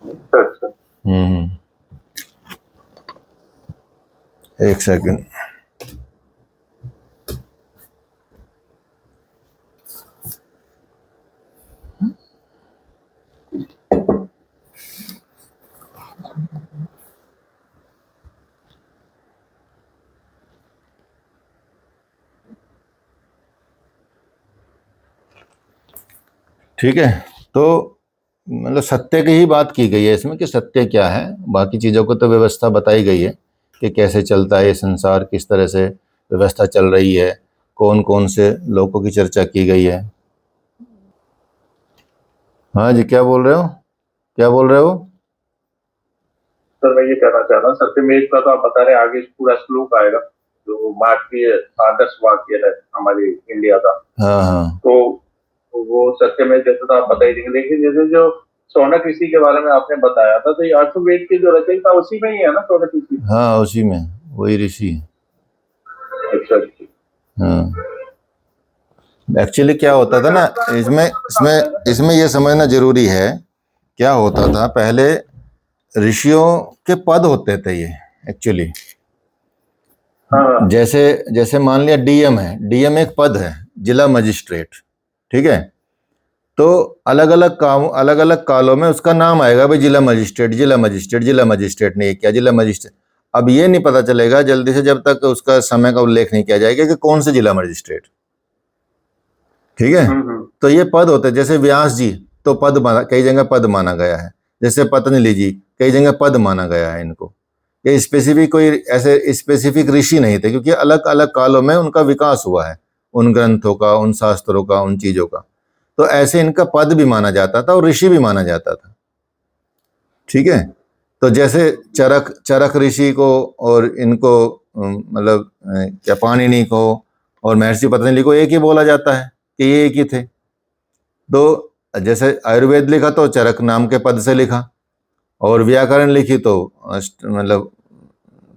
अच्छा अच्छा। हम्म, एक सेकंड। ठीक है, तो मतलब सत्य की ही बात की गई है इसमें कि सत्य क्या है। बाकी चीज़ों को तो व्यवस्था बताई गई है कि कैसे चलता है ये संसार, किस तरह से व्यवस्था चल रही है, कौन कौन से लोगों की चर्चा की गई है। हाँ जी, क्या बोल रहे हो, क्या बोल रहे हो? सर मैं ये कहना चाह रहा हूँ, सत्यमेव का तो आप बता रहे हैं, आगे पूरा श्लोक आएगा जो भारतीय आदर्श वाक्य है हमारे इंडिया का। हाँ हाँ तो वो सत्यमेव जैसे तो आप बता ही देंगे, लेकिन जैसे जो शौनक ऋषि के बारे में आपने बताया था, तो ये अर्थवेद के जो रचयिता उसी में ही है ना, शौनक ऋषि। हाँ, उसी में वही ऋषि है। अच्छा अच्छा। हाँ, एक्चुअली क्या होता था ना, इसमें इसमें इसमें ये समझना जरूरी है। क्या होता था पहले, ऋषियों के पद होते थे ये एक्चुअली। हाँ हाँ। जैसे जैसे मान लिया डीएम है, डीएम एक पद है, जिला मजिस्ट्रेट। ठीक है, तो अलग अलग कालों में उसका नाम आएगा, भाई जिला मजिस्ट्रेट, जिला मजिस्ट्रेट, जिला मजिस्ट्रेट ने ये किया, जिला मजिस्ट्रेट। अब ये नहीं पता चलेगा जल्दी से जब तक उसका समय का उल्लेख नहीं किया जाएगा कि कौन से जिला मजिस्ट्रेट। ठीक है, तो ये पद होते हैं। जैसे व्यास जी, तो पद माना, कई जगह पद माना गया है। जैसे पतंजलि जी, कई जगह पद माना गया है इनको। ये स्पेसिफिक कोई ऐसे स्पेसिफिक ऋषि नहीं थे, क्योंकि अलग अलग कालों में उनका विकास हुआ है, उन ग्रंथों का, उन शास्त्रों का, उन चीजों का। तो ऐसे इनका पद भी माना जाता था और ऋषि भी माना जाता था। ठीक है, तो जैसे चरक चरक ऋषि को और इनको मतलब क्या पाणिनि को और महर्षि पतंजलि को एक ही बोला जाता है कि ये एक ही थे। तो जैसे आयुर्वेद लिखा तो चरक नाम के पद से लिखा, और व्याकरण लिखी तो मतलब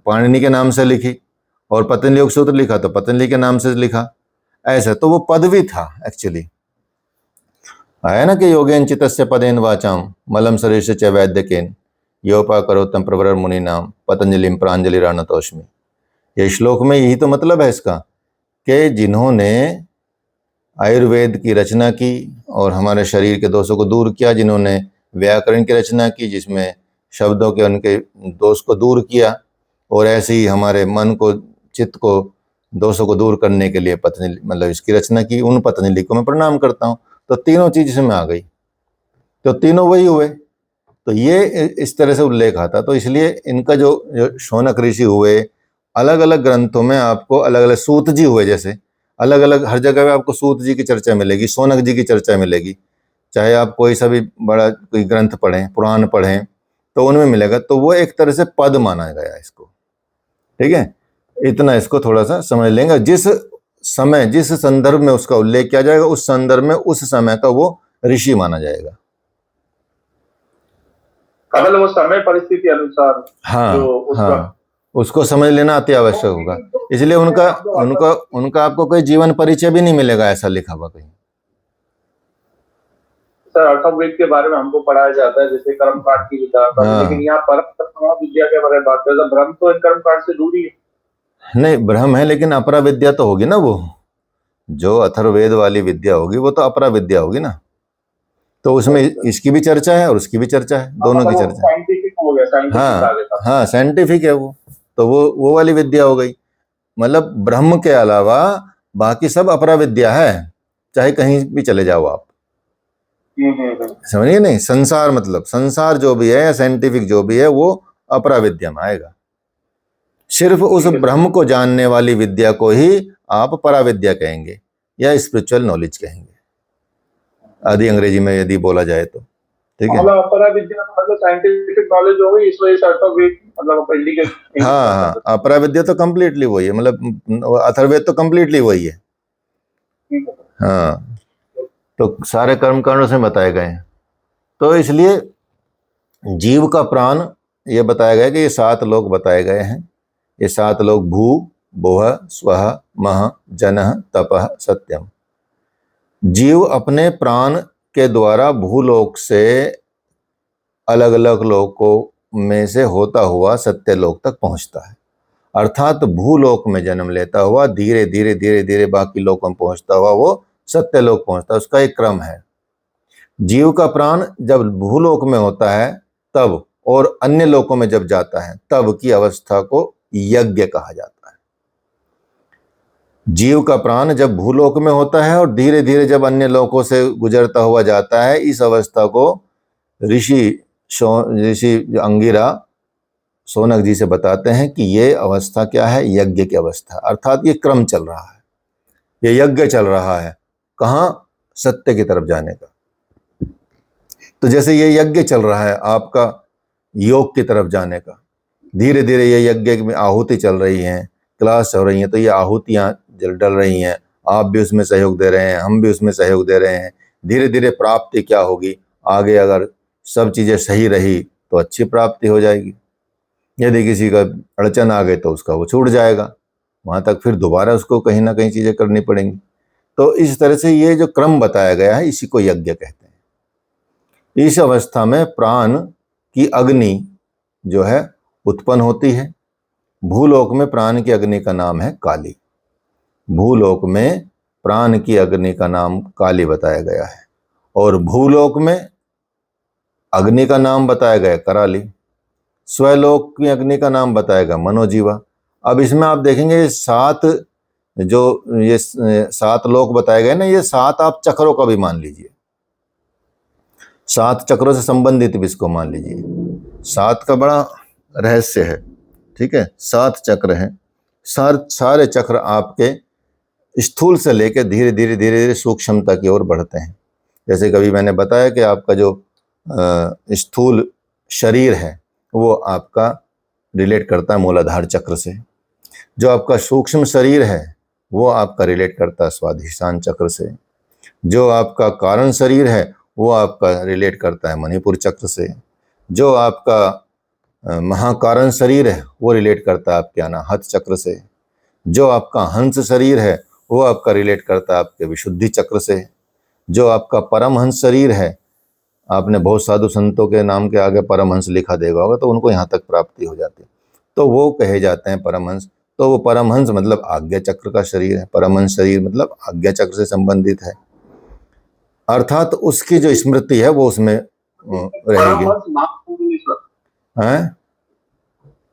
पाणिनि के नाम से लिखी, और पतंजलि योग सूत्र लिखा तो पतंजलि के नाम से लिखा। ऐसा तो वो पदवी था एक्चुअली। आया ना कि योगेन चितस्य पदेन वाचाम मलम सरेश च वैद्यकेन योपा करोतम प्रवर मुनि नाम पतंजलिम प्रांजलि राणतोष्मी। ये श्लोक में यही तो मतलब है इसका, कि जिन्होंने आयुर्वेद की रचना की और हमारे शरीर के दोषों को दूर किया, जिन्होंने व्याकरण की रचना की जिसमें शब्दों के उनके दोष को दूर किया, और ऐसे ही हमारे मन को, चित्त को, दोषों को दूर करने के लिए पतंजलि मतलब इसकी रचना की, उन पतंजलि को मैं प्रणाम करता हूँ। तो तीनों चीज इसमें आ गई, तो तीनों वही हुए। तो ये इस तरह से उल्लेख आता, तो इसलिए इनका जो शौनक ऋषि हुए, अलग अलग ग्रंथों में आपको अलग अलग, सूत जी हुए जैसे, अलग अलग हर जगह पे आपको सूत जी की चर्चा मिलेगी, शौनक जी की चर्चा मिलेगी। चाहे आप कोई सा भी बड़ा कोई ग्रंथ पढ़ें, पुराण पढ़ें, तो उनमें मिलेगा। तो वो एक तरह से पद माना गया इसको। ठीक है, इतना इसको थोड़ा सा समझ लेंगे। जिस समय जिस संदर्भ में उसका उल्लेख किया जाएगा, उस संदर्भ में उस समय का वो ऋषि माना जाएगा। मतलब वो समय परिस्थिति अनुसार हाँ जो उसका। हाँ, उसको समझ लेना अति आवश्यक होगा। इसलिए उनका उनका उनका आपको कोई जीवन परिचय भी नहीं मिलेगा ऐसा लिखा हुआ कहीं। सर अर्थवेद के बारे में हमको पढ़ाया जाता है, जैसे कर्म कांड की विधा, लेकिन हाँ, यहाँ परम विद्या के बारे में बात करते हैं, ब्रह्म तो कर्म कांड से दूरी है। नहीं ब्रह्म है, लेकिन अपरा विद्या तो होगी ना। वो जो अथर्ववेद वाली विद्या होगी वो तो अपरा विद्या होगी ना। तो उसमें इसकी भी चर्चा है और उसकी भी चर्चा है, दोनों की मतलब वो चर्चा है। साइंटिफिक हो गया, साइंटिफिक आ हाँ गया था। हाँ, साइंटिफिक है वो। तो वो वाली विद्या हो गई। मतलब ब्रह्म के अलावा बाकी सब अपरा विद्या है, चाहे कहीं भी चले जाओ आप। समझिए नहीं, संसार मतलब संसार जो भी है या साइंटिफिक जो भी है, वो अपरा विद्या में आएगा। सिर्फ उस ब्रह्म को जानने वाली विद्या को ही आप पराविद्या कहेंगे या स्पिरिचुअल नॉलेज कहेंगे, आदि अंग्रेजी में यदि बोला जाए तो। ठीक है, मतलब अपरा विद्या मतलब साइंटिफिक नॉलेज हो गई, इस वजह से अर्थवेद मतलब इंडिकेट। हाँ हाँ, अपरा विद्या तो कम्प्लीटली वही है, मतलब अथर्ववेद तो कम्प्लीटली वही है। ठीक है। हाँ, तो सारे कर्म कांडों से बताए गए हैं। तो इसलिए जीव का प्राण ये बताया गया कि ये 7 लोक बताए गए हैं। ये 7 लोक भू भुवः स्वः मह जनः तपः सत्यम। जीव अपने प्राण के द्वारा भूलोक से अलग अलग लोकों में से होता हुआ सत्य लोक तक पहुंचता है। अर्थात भूलोक में जन्म लेता हुआ धीरे धीरे धीरे धीरे बाकी लोकों में पहुंचता हुआ वो सत्य लोक पहुंचता है। उसका एक क्रम है। जीव का प्राण जब भूलोक में होता है तब, और अन्य लोकों में जब जाता है तब की अवस्था को यज्ञ कहा जाता है। जीव का प्राण जब भूलोक में होता है और धीरे धीरे जब अन्य लोकों से गुजरता हुआ जाता है, इस अवस्था को ऋषि अंगिरा सोनक जी से बताते हैं कि ये अवस्था क्या है, यज्ञ की अवस्था। अर्थात ये क्रम चल रहा है, ये यज्ञ चल रहा है। कहाँ? सत्य की तरफ जाने का। तो जैसे ये यज्ञ चल रहा है आपका योग की तरफ जाने का, धीरे धीरे ये यज्ञ में आहुति चल रही है, क्लास हो रही है, तो ये आहुतियाँ डल रही हैं, आप भी उसमें सहयोग दे रहे हैं, हम भी उसमें सहयोग दे रहे हैं। धीरे धीरे प्राप्ति क्या होगी आगे, अगर सब चीज़ें सही रही तो अच्छी प्राप्ति हो जाएगी। यदि किसी का अड़चन आ गई तो उसका वो छूट जाएगा, वहाँ तक फिर दोबारा उसको कहीं ना कहीं चीज़ें करनी पड़ेंगी। तो इस तरह से ये जो क्रम बताया गया है इसी को यज्ञ कहते हैं। इस अवस्था में प्राण की अग्नि जो है उत्पन्न होती है। भूलोक में प्राण की अग्नि का नाम है काली। भूलोक में प्राण की अग्नि का नाम काली बताया गया है, और भूलोक में अग्नि का नाम बताया गया कराली। स्वलोक की अग्नि का नाम बताएगा मनोजीवा। अब इसमें आप देखेंगे ये 7 लोक बताए गए ना, ये 7 आप चक्रों का भी मान लीजिए, 7 चक्रों से संबंधित भी इसको मान लीजिए। 7 का बड़ा रहस्य है, ठीक है। 7 चक्र हैं। सारे चक्र आपके स्थूल से लेकर धीरे धीरे धीरे धीरे सूक्ष्मता की ओर बढ़ते हैं। जैसे कभी मैंने बताया कि आपका जो स्थूल शरीर है वो आपका रिलेट करता है मूलाधार चक्र से। जो आपका सूक्ष्म शरीर है वो आपका रिलेट करता है स्वाधिष्ठान चक्र से। जो आपका कारण शरीर है वो आपका रिलेट करता है मणिपुर चक्र से। जो आपका महाकारण शरीर है वो रिलेट करता है आपके अनाहत चक्र से। जो आपका हंस शरीर है वो आपका रिलेट करता है आपके विशुद्धि चक्र से। जो आपका परमहंस शरीर है, आपने बहुत साधु संतों के नाम के आगे परमहंस लिखा देखा होगा, तो उनको यहाँ तक प्राप्ति हो जाती है, तो वो कहे जाते हैं परमहंस। तो वो परमहंस मतलब आज्ञा चक्र का शरीर है। परमहंस शरीर मतलब आज्ञा चक्र से संबंधित है, अर्थात उसकी जो स्मृति है वो उसमें रहेगी।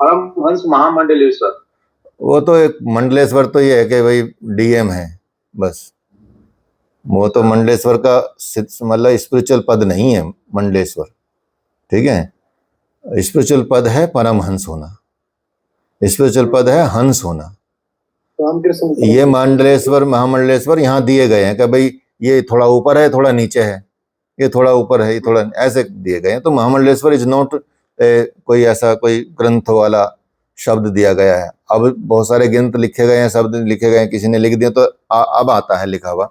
परमहंस महामंडलेश्वर, वो तो एक मंडलेश्वर तो ये है कि भाई डीएम है बस। वो तो मंडलेश्वर का मतलब स्पिरिचुअल पद नहीं है मंडलेश्वर, ठीक है। स्पिरिचुअल पद है परमहंस होना, स्पिरिचुअल पद है हंस होना। ये मंडलेश्वर महामंडलेश्वर यहाँ दिए गए हैं कि भाई ये थोड़ा ऊपर है, थोड़ा नीचे है, ये थोड़ा ऊपर है, ये थोड़ा ऐसे दिए गए हैं। तो महामंडलेश्वर इज नॉट कोई ऐसा कोई ग्रंथ वाला शब्द दिया गया है। अब बहुत सारे ग्रंथ लिखे गए हैं, शब्द लिखे गए हैं, किसी ने लिख दिया तो अब आता है लिखा हुआ।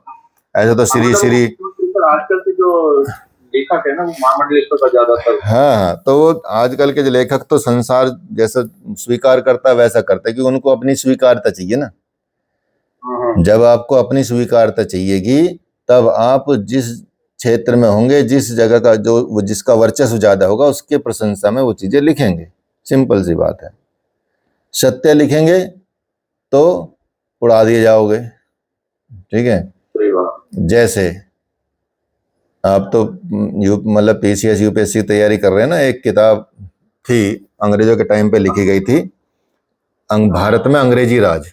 ऐसे तो श्री आजकल के जो लेखक है ना वो महामंडलेश्वर का ज्यादातर। हाँ, तो वो आजकल के जो लेखक तो संसार जैसा स्वीकार करता है वैसा करता है, क्योंकि उनको अपनी स्वीकारता चाहिए ना। जब आपको अपनी स्वीकारता चाहिएगी तब आप जिस क्षेत्र में होंगे, जिस जगह का जो जिसका वर्चस्व ज्यादा होगा उसके प्रशंसा में वो चीजें लिखेंगे। सिंपल सी बात है। सत्य लिखेंगे तो उड़ा दिए जाओगे, ठीक है। जैसे आप तो मतलब पीसीएस यूपीएससी तैयारी कर रहे हैं ना, एक किताब थी अंग्रेजों के टाइम पे लिखी गई थी, भारत में अंग्रेजी राज।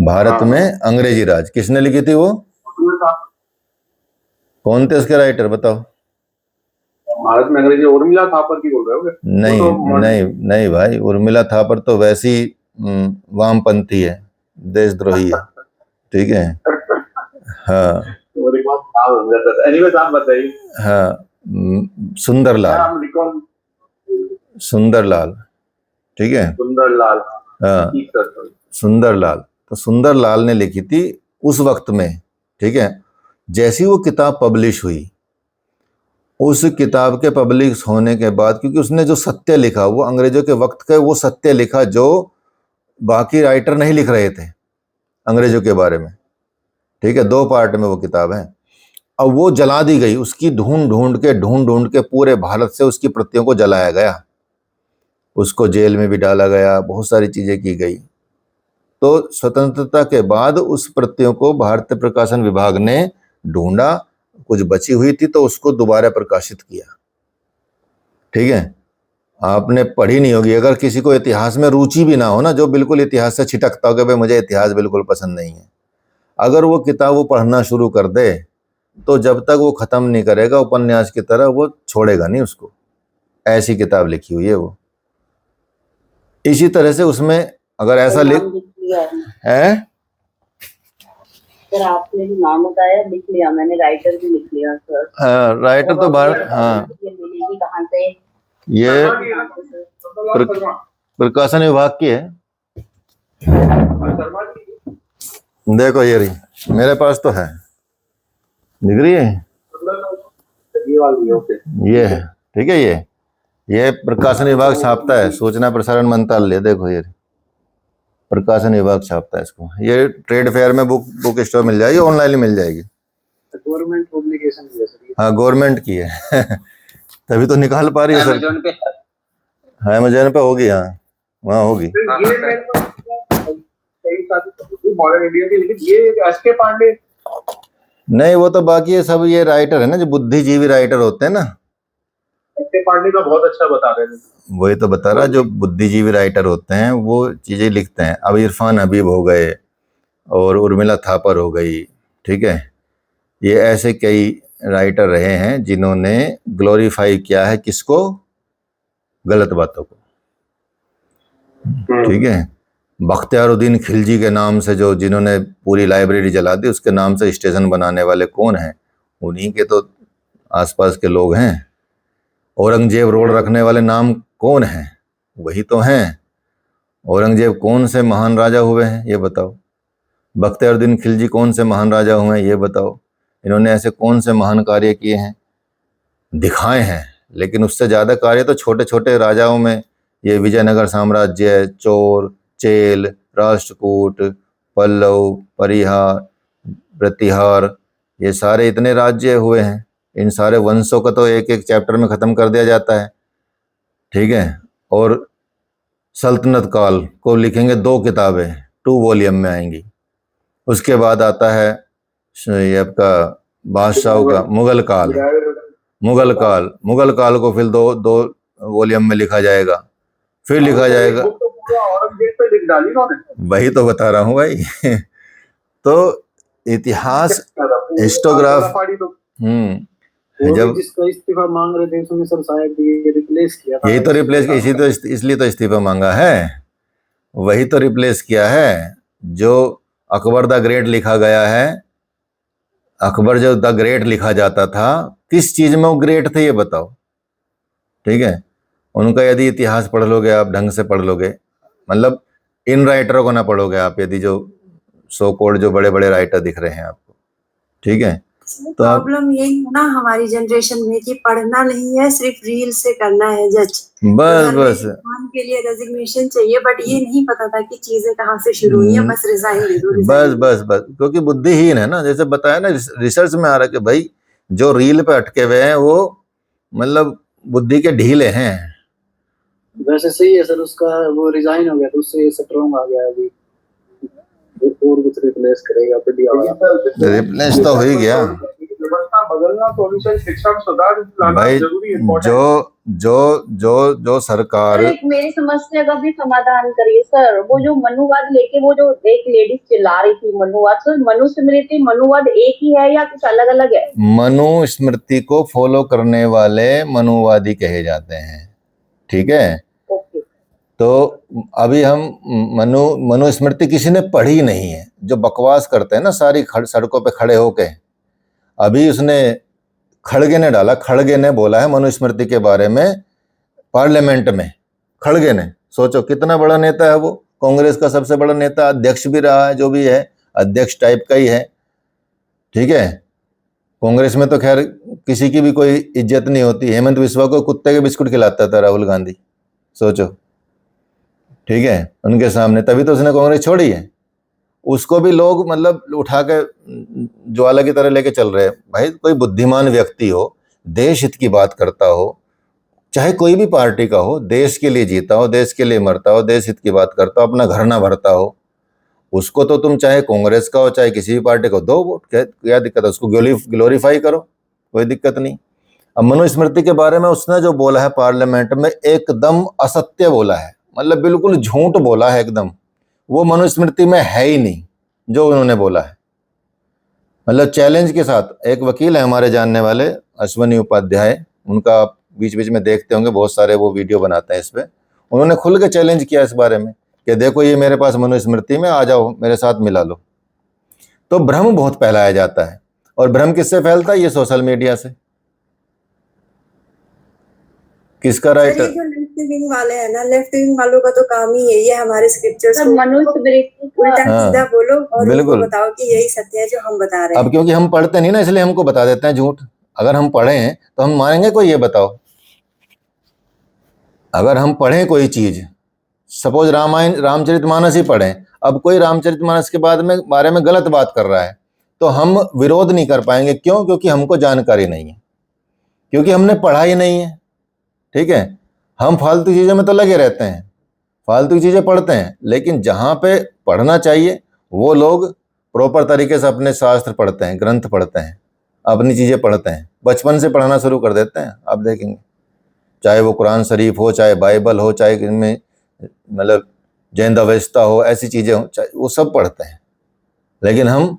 भारत में अंग्रेजी राज किसने लिखी थी? वो कौन थे उसके राइटर बताओ? भारत में अंग्रेजी उर्मिला थापर की बोल रहे हो? नहीं नहीं नहीं भाई, उर्मिला थापर तो वैसी वामपंथी है, देशद्रोही है, ठीक है। हाँ आप बताइए। हाँ, सुंदरलाल, सुंदरलाल, ठीक है। सुंदरलाल, हाँ, सुंदरलाल। तो सुंदरलाल ने लिखी थी उस वक्त में, ठीक है, जैसी वो किताब पब्लिश हुई, उस किताब के पब्लिश होने के बाद, क्योंकि उसने जो सत्य लिखा वो अंग्रेजों के वक्त का वो सत्य लिखा जो बाकी राइटर नहीं लिख रहे थे अंग्रेजों के बारे में, ठीक है, 2 पार्ट में वो किताब है। अब वो जला दी गई, उसकी ढूंढ ढूंढ के पूरे भारत से उसकी प्रतियों को जलाया गया, उसको जेल में भी डाला गया, बहुत सारी चीज़ें की गई। तो स्वतंत्रता के बाद उस प्रतियों को भारतीय प्रकाशन विभाग ने ढूंढा, कुछ बची हुई थी तो उसको दोबारा प्रकाशित किया, ठीक है। आपने पढ़ी नहीं होगी, अगर किसी को इतिहास में रुचि भी ना हो ना, जो बिल्कुल इतिहास से छिटकता हो कि भाई मुझे इतिहास बिल्कुल पसंद नहीं है, अगर वो किताब वो पढ़ना शुरू कर दे तो जब तक वो ख़त्म नहीं करेगा उपन्यास की तरह, वो छोड़ेगा नहीं उसको। ऐसी किताब लिखी हुई है वो। इसी तरह से उसमें अगर ऐसा लिख है, सर आपने जो नाम बताया लिख लिया मैंने, राइटर भी लिख लिया सर। हाँ, राइटर तो भारत, हाँ, ये मिलेगी कहाँ से? ये प्रकाशन विभाग की है। देखो ये रही, मेरे पास तो है, दिख रही है, ये है, ठीक है। ये प्रकाशन विभाग छापता है, सूचना प्रसारण मंत्रालय, देखो ये प्रकाशन विभाग छापता है इसको। ये ट्रेड फेयर में बुक स्टोर मिल जाएगी, ऑनलाइन मिल जाएगी। गवर्नमेंट पब्लिकेशन की है सर। हाँ, गवर्नमेंट की है तभी तो निकाल पा रही है सर। अमेज़न पे होगी, हाँ वहाँ होगी। ये मेरे को कई सारी मॉडर्न इंडिया की, लेकिन ये एसके पांडे नहीं, वो तो बाकी है सब, ये राइटर है ना जो बुद्धिजीवी राइटर होते हैं ना, एसके पांडे का बहुत अच्छा बता रहे थे। वही तो बता रहा, जो बुद्धिजीवी राइटर होते हैं वो चीज़ें लिखते हैं। अब इरफान हबीब हो गए और उर्मिला थापर हो गई, ठीक है, ये ऐसे कई राइटर रहे हैं जिन्होंने ग्लोरीफाई किया है किसको, गलत बातों को, ठीक है। बख्तियारुद्दीन खिलजी के नाम से जो जिन्होंने पूरी लाइब्रेरी जला दी, उसके नाम से स्टेशन बनाने वाले कौन हैं? उन्हीं के तो आसपास के लोग हैं। औरंगजेब रोड रखने वाले नाम कौन हैं? वही तो हैं। औरंगजेब कौन से महान राजा हुए हैं ये बताओ? बख्तियारुद्दीन खिलजी कौन से महान राजा हुए हैं ये बताओ? इन्होंने ऐसे कौन से महान कार्य किए हैं? दिखाए हैं, लेकिन उससे ज़्यादा कार्य तो छोटे छोटे राजाओं में, ये विजयनगर साम्राज्य, चोर, चेल, राष्ट्रकूट, पल्लव, परिहार, प्रतिहार, ये सारे इतने राज्य हुए हैं। इन सारे वंशों का तो एक एक चैप्टर में ख़त्म कर दिया जाता है, ठीक है। और सल्तनत काल को लिखेंगे 2 किताबें, 2 वॉल्यूम में आएंगी। उसके बाद आता है ये आपका बादशाहों का मुगल काल, मुगल काल को फिर 2 वॉल्यूम में लिखा जाएगा, फिर लिखा जाएगा। औरंगजेब पे लिख डाली उन्होंने, वही तो बता रहा हूँ भाई तो इतिहास, हिस्टोग्राफ, जब जिसका इस्तीफा मांग रहे थे उसने सर शायद ये रिप्लेस किया था। यही तो रिप्लेस किया, इसलिए तो इस्तीफा मांगा है, वही तो रिप्लेस किया है। जो अकबर द ग्रेट लिखा गया है, अकबर जो द ग्रेट लिखा जाता था, किस चीज में वो ग्रेट थे ये बताओ, ठीक है। उनका यदि इतिहास पढ़ लोगे आप, ढंग से पढ़ लोगे, मतलब इन राइटरों को ना पढ़ोगे आप, यदि जो सो कॉल्ड जो बड़े बड़े राइटर दिख रहे हैं आपको, ठीक है। तो प्रॉब्लम यही है ना हमारी जनरेशन में कि पढ़ना नहीं है, सिर्फ रील से करना है जज। बस काम के लिए रेजिग्नेशन चाहिए, बट ये नहीं पता था कि चीजें कहाँ से शुरू हुई है, बस रिजाइन दे दो। बस क्योंकि बुद्धिहीन है ना, जैसे बताया ना रिसर्च में आ रहा है कि भाई जो रील पे अटके हुए हैं वो मतलब बुद्धि के ढीले हैं। वैसे सही है सर, उसका वो रिजाइन हो गया तो उससे स्ट्रॉन्ग आ गया, अभी और कुछ रिप्लेस करेगा, रिप्लेस तो हो ही गया बदलना, सॉल्यूशन, शिक्षा में सुधार लाना जरूरी है। जो सरकार, मेरी समस्या का भी समाधान करिए सर। वो जो मनुवाद लेके वो जो एक लेडीज चिल्ला रही थी, मनुवाद, सर मनुस्मृति मनुवाद एक ही है या कुछ अलग अलग है? मनुस्मृति को फॉलो करने वाले मनुवादी कहे जाते हैं, ठीक है। तो अभी हम मनुस्मृति किसी ने पढ़ी नहीं है, जो बकवास करते हैं ना सारी सड़कों पे खड़े होके। अभी उसने खड़गे ने डाला, खड़गे ने बोला है मनुस्मृति के बारे में पार्लियामेंट में। खड़गे ने, सोचो कितना बड़ा नेता है वो, कांग्रेस का सबसे बड़ा नेता, अध्यक्ष भी रहा है, जो भी है, अध्यक्ष टाइप का ही है, ठीक है। कांग्रेस में तो खैर किसी की भी कोई इज्जत नहीं होती। हेमंत बिस्वा को कुत्ते के बिस्कुट खिलाता था राहुल गांधी, सोचो, ठीक है, उनके सामने, तभी तो उसने कांग्रेस छोड़ी है। उसको भी लोग मतलब उठा के ज्वाला की तरह लेके चल रहे हैं। भाई कोई बुद्धिमान व्यक्ति हो, देश हित की बात करता हो, चाहे कोई भी पार्टी का हो, देश के लिए जीता हो, देश के लिए मरता हो, देश हित की बात करता हो, अपना घर ना भरता हो, उसको तो तुम चाहे कांग्रेस का हो चाहे किसी भी पार्टी को दो वोट, क्या दिक्कत है? उसको ग्लोरीफाई करो, कोई दिक्कत नहीं। अब मनुस्मृति के बारे में उसने जो बोला है पार्लियामेंट में, एकदम असत्य बोला है, मतलब बिल्कुल झूठ बोला है एकदम। वो मनुस्मृति में है ही नहीं जो उन्होंने बोला है, मतलब चैलेंज के साथ। एक वकील है हमारे जानने वाले, अश्वनी उपाध्याय, उनका आप बीच बीच में देखते होंगे, बहुत सारे वो वीडियो बनाते हैं इस पे। उन्होंने खुल के चैलेंज किया इस बारे में कि देखो ये मेरे पास मनुस्मृति में, आ जाओ मेरे साथ मिला लो। तो भ्रम बहुत फैलाया जाता है, और भ्रम किससे फैलता है? ये सोशल मीडिया से। किसका राइट? सर, ये जो लेफ्ट विंग वाले हैं ना, लेफ्ट विंग वालों का तो काम ही है ये हमारे स्क्रिप्चर्स सर को मनुस्मृति उल्टा का सीधा बोलो और उनको बिल्कुल। बताओ कि यही सत्य है जो हम बता रहे हैं। अब क्योंकि हम पढ़ते नहीं ना, इसलिए हमको बता देते हैं झूठ। अगर हम पढ़े हैं तो हम मानेंगे कोई? ये बताओ, अगर हम पढ़ें कोई चीज, सपोज रामायण रामचरितमानस ही पढ़ें, अब कोई रामचरितमानस के बारे में गलत बात कर रहा है, तो हम विरोध नहीं कर पाएंगे। क्यों? क्योंकि हमको जानकारी नहीं है, क्योंकि हमने पढ़ा ही नहीं है, ठीक है। हम फालतू चीज़ों में तो लगे रहते हैं, फालतू चीज़ें पढ़ते हैं, लेकिन जहाँ पे पढ़ना चाहिए वो लोग प्रॉपर तरीके से अपने शास्त्र पढ़ते हैं, ग्रंथ पढ़ते हैं, अपनी चीज़ें पढ़ते हैं, बचपन से पढ़ना शुरू कर देते हैं। आप देखेंगे, चाहे वो कुरान शरीफ हो, चाहे बाइबल हो, चाहे इनमें मतलब जैन अवस्था हो, ऐसी चीज़ें हो, चाहे वो सब पढ़ते हैं। लेकिन हम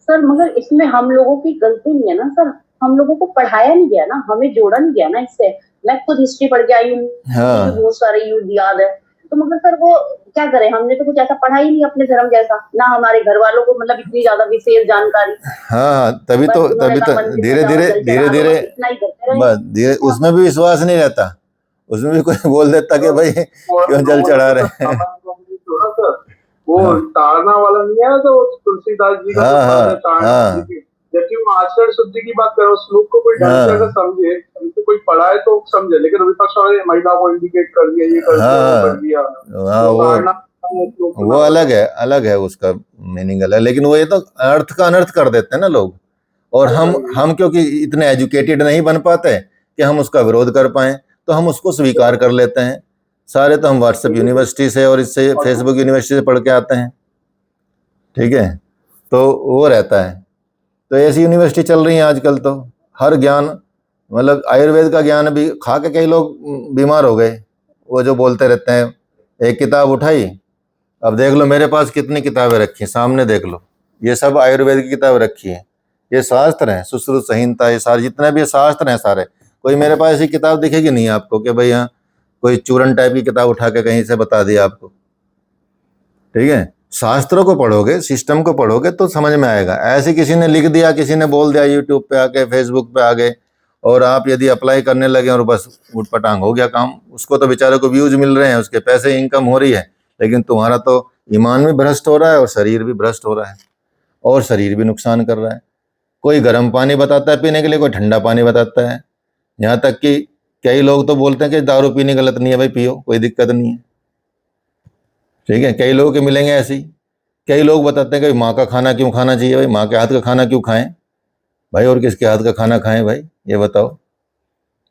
मगर इसमें हम लोगों की गलती नहीं है ना सर, हम लोगों को पढ़ाया नहीं गया ना, हमें जोड़ा नहीं गया ना इससे। मैं खुद हिस्ट्री पढ़ के आई हूँ, हाँ। मुझे बहुत सारे युद्ध याद है, तो मगर सर वो क्या करें, हमने तो कुछ ऐसा पढ़ा ही नहीं अपने धर्म जैसा, ना हमारे घर वालों को मतलब इतनी ज्यादा विशेष जानकारी। हाँ, तभी तो धीरे धीरे उसमें भी विश्वास नहीं रहता, उसमें भी कोई बोल देता कि भाई क्यों जल चढ़ा रहे हैं। वो तारना वाला नहीं है तो तुलसीदास जी का, जबकि वो आचरण शुद्धि की बात करो, श्लोक को कोई ढंग से अगर समझे, तो कोई पढ़ा है तो समझे, लेकिन विपक्ष वाले महिला को इंडिकेट कर दिया, ये कर दिया, वो अलग है उसका मीनिंग अलग, लेकिन वो ये तो अर्थ का अनर्थ कर देते हैं ना लोग। और हम क्योंकि इतने एजुकेटेड नहीं बन पाते कि हम उसका विरोध कर पाए, तो हम उसको स्वीकार कर लेते हैं। सारे तो हम व्हाट्सएप यूनिवर्सिटी से और इससे फेसबुक यूनिवर्सिटी से पढ़ के आते हैं, ठीक है, तो वो रहता है। तो ऐसी यूनिवर्सिटी चल रही है आजकल, तो हर ज्ञान, मतलब आयुर्वेद का ज्ञान भी खा के कई लोग बीमार हो गए। वो जो बोलते रहते हैं, एक किताब उठाई, अब देख लो मेरे पास कितनी किताबें रखी हैं, सामने देख लो, ये सब आयुर्वेद की किताब रखी है, ये शास्त्र हैं, सुश्रुत संहिता, ये सारे जितने भी शास्त्र हैं सारे। कोई मेरे पास ऐसी किताब दिखेगी नहीं आपको कि भाई यहाँ कोई चूरन टाइप की किताब उठा के कहीं से बता दिया आपको, ठीक है। शास्त्रों को पढ़ोगे, सिस्टम को पढ़ोगे तो समझ में आएगा। ऐसे किसी ने लिख दिया, किसी ने बोल दिया यूट्यूब पे आके, फेसबुक पे आ गए, और आप यदि अप्लाई करने लगे और बस उठपटांग हो गया काम। उसको तो बेचारे को व्यूज मिल रहे हैं, उसके पैसे इनकम हो रही है, लेकिन तुम्हारा तो ईमान भी भ्रष्ट हो रहा है और शरीर भी भ्रष्ट हो रहा है, और शरीर भी नुकसान कर रहा है। कोई गर्म पानी बताता है पीने के लिए, कोई ठंडा पानी बताता है, यहाँ तक कि कई लोग तो बोलते हैं कि दारू पीनी गलत नहीं है, भाई पियो, कोई दिक्कत नहीं है, ठीक है। कई लोगों के मिलेंगे ऐसी। कई लोग बताते हैं कि माँ का खाना क्यों खाना चाहिए, भाई माँ के हाथ का खाना क्यों खाएं भाई, और किसके हाथ का खाना खाएं भाई, ये बताओ।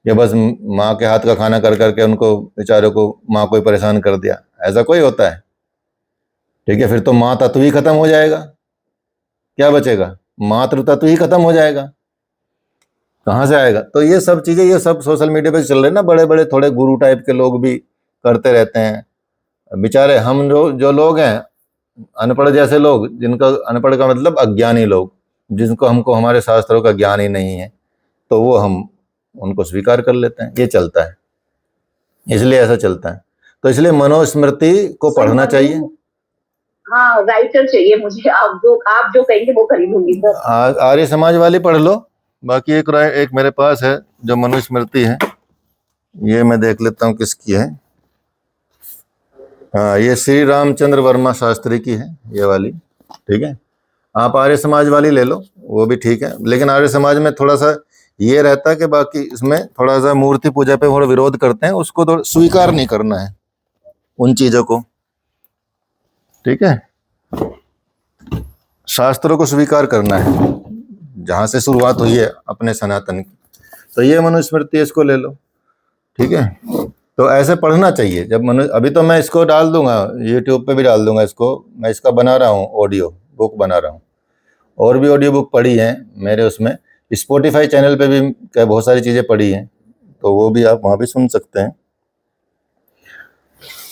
ये बस माँ के हाथ का खाना कर करके उनको बेचारों को, माँ को ही परेशान कर दिया, ऐसा कोई होता है? ठीक है, फिर तो माँ तत्व ही खत्म हो जाएगा, क्या बचेगा? मातृ तत्व ही खत्म हो जाएगा, कहाँ से आएगा? तो ये सब चीज़ें, ये सब सोशल मीडिया पे चल रहे हैं ना, बड़े बड़े थोड़े गुरु टाइप के लोग भी करते रहते हैं बेचारे। हम जो लोग हैं अनपढ़ जैसे लोग, जिनका अनपढ़ का मतलब अज्ञानी लोग, जिनको हमको हमारे शास्त्रों का ज्ञान ही नहीं है, तो वो हम उनको स्वीकार कर लेते हैं। ये चलता है, इसलिए ऐसा चलता है। तो इसलिए मनुस्मृति को पढ़ना चाहिए। हाँ, राइटर चाहिए मुझे, आप जो कहेंगे वो खरीदूंगी सर। आर्य समाज वाली पढ़ लो। बाकी एक मेरे पास है जो मनुस्मृति है, ये मैं देख लेता हूँ किसकी है। हाँ, ये श्री रामचंद्र वर्मा शास्त्री की है ये वाली, ठीक है। आप आर्य समाज वाली ले लो, वो भी ठीक है, लेकिन आर्य समाज में थोड़ा सा ये रहता है कि बाकी इसमें थोड़ा सा मूर्ति पूजा पे थोड़ा विरोध करते हैं, उसको तो स्वीकार नहीं करना है उन चीजों को, ठीक है। शास्त्रों को स्वीकार करना है, जहां से शुरुआत हुई है अपने सनातन की। तो ये मनुस्मृति, इसको ले लो, ठीक है। तो ऐसे पढ़ना चाहिए। जब अभी तो मैं इसको डाल दूंगा, यूट्यूब पे भी डाल दूंगा इसको, मैं इसका बना रहा हूँ, ऑडियो बुक बना रहा हूँ, और भी ऑडियो बुक पढ़ी है मेरे उसमें, स्पॉटिफाई चैनल पे भी क्या बहुत सारी चीज़ें पढ़ी हैं, तो वो भी आप वहाँ भी सुन सकते हैं,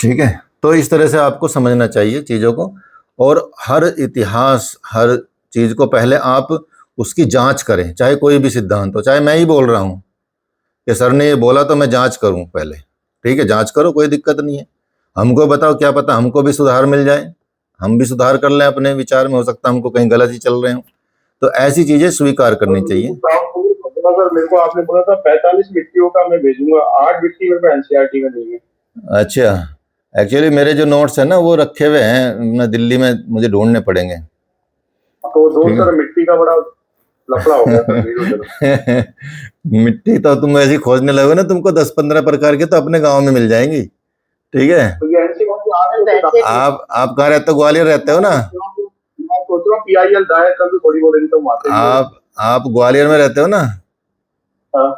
ठीक है। तो इस तरह से आपको समझना चाहिए चीज़ों को, और हर इतिहास, हर चीज़ को पहले आप उसकी जांच करें, चाहे कोई भी सिद्धांत हो, चाहे मैं ही बोल रहा हूँ कि सर ने ये बोला तो मैं जांच करूँ पहले, ठीक है। जांच करो, कोई दिक्कत नहीं है। हमको बताओ, क्या पता हमको भी सुधार मिल जाए, हम भी सुधार कर लें अपने विचार में, हो सकता है हमको कहीं गलत ही चल रहे हो। तो ऐसी चीजें स्वीकार करनी चाहिए। सर मेरे को आपने बोला था 45 मिट्टियों का मैं भेजूंगा, 8 मिट्टी मेरे को एनसीईआरटी में नहीं है। अच्छा, एक्चुअली मेरे जो नोट्स है ना वो रखे हुए हैं मैं दिल्ली में, मुझे ढूंढने पड़ेंगे। तो दोस्त सर मिट्टी का बड़ा लफड़ा हो गया मिट्टी तो तुम ऐसी खोजने लगो ना, तुमको 10-15 प्रकार के तो अपने गांव में मिल जाएंगी, ठीक है। तो ये एनसीईआरटी आप कहाँ रहते हो? ग्वालियर रहते हो ना? मैं सोच रहा हूँ पीआईएल दायर कर दूं थोड़ी बहुत इनकम। आप ग्वालियर में रहते हो ना? हाँ।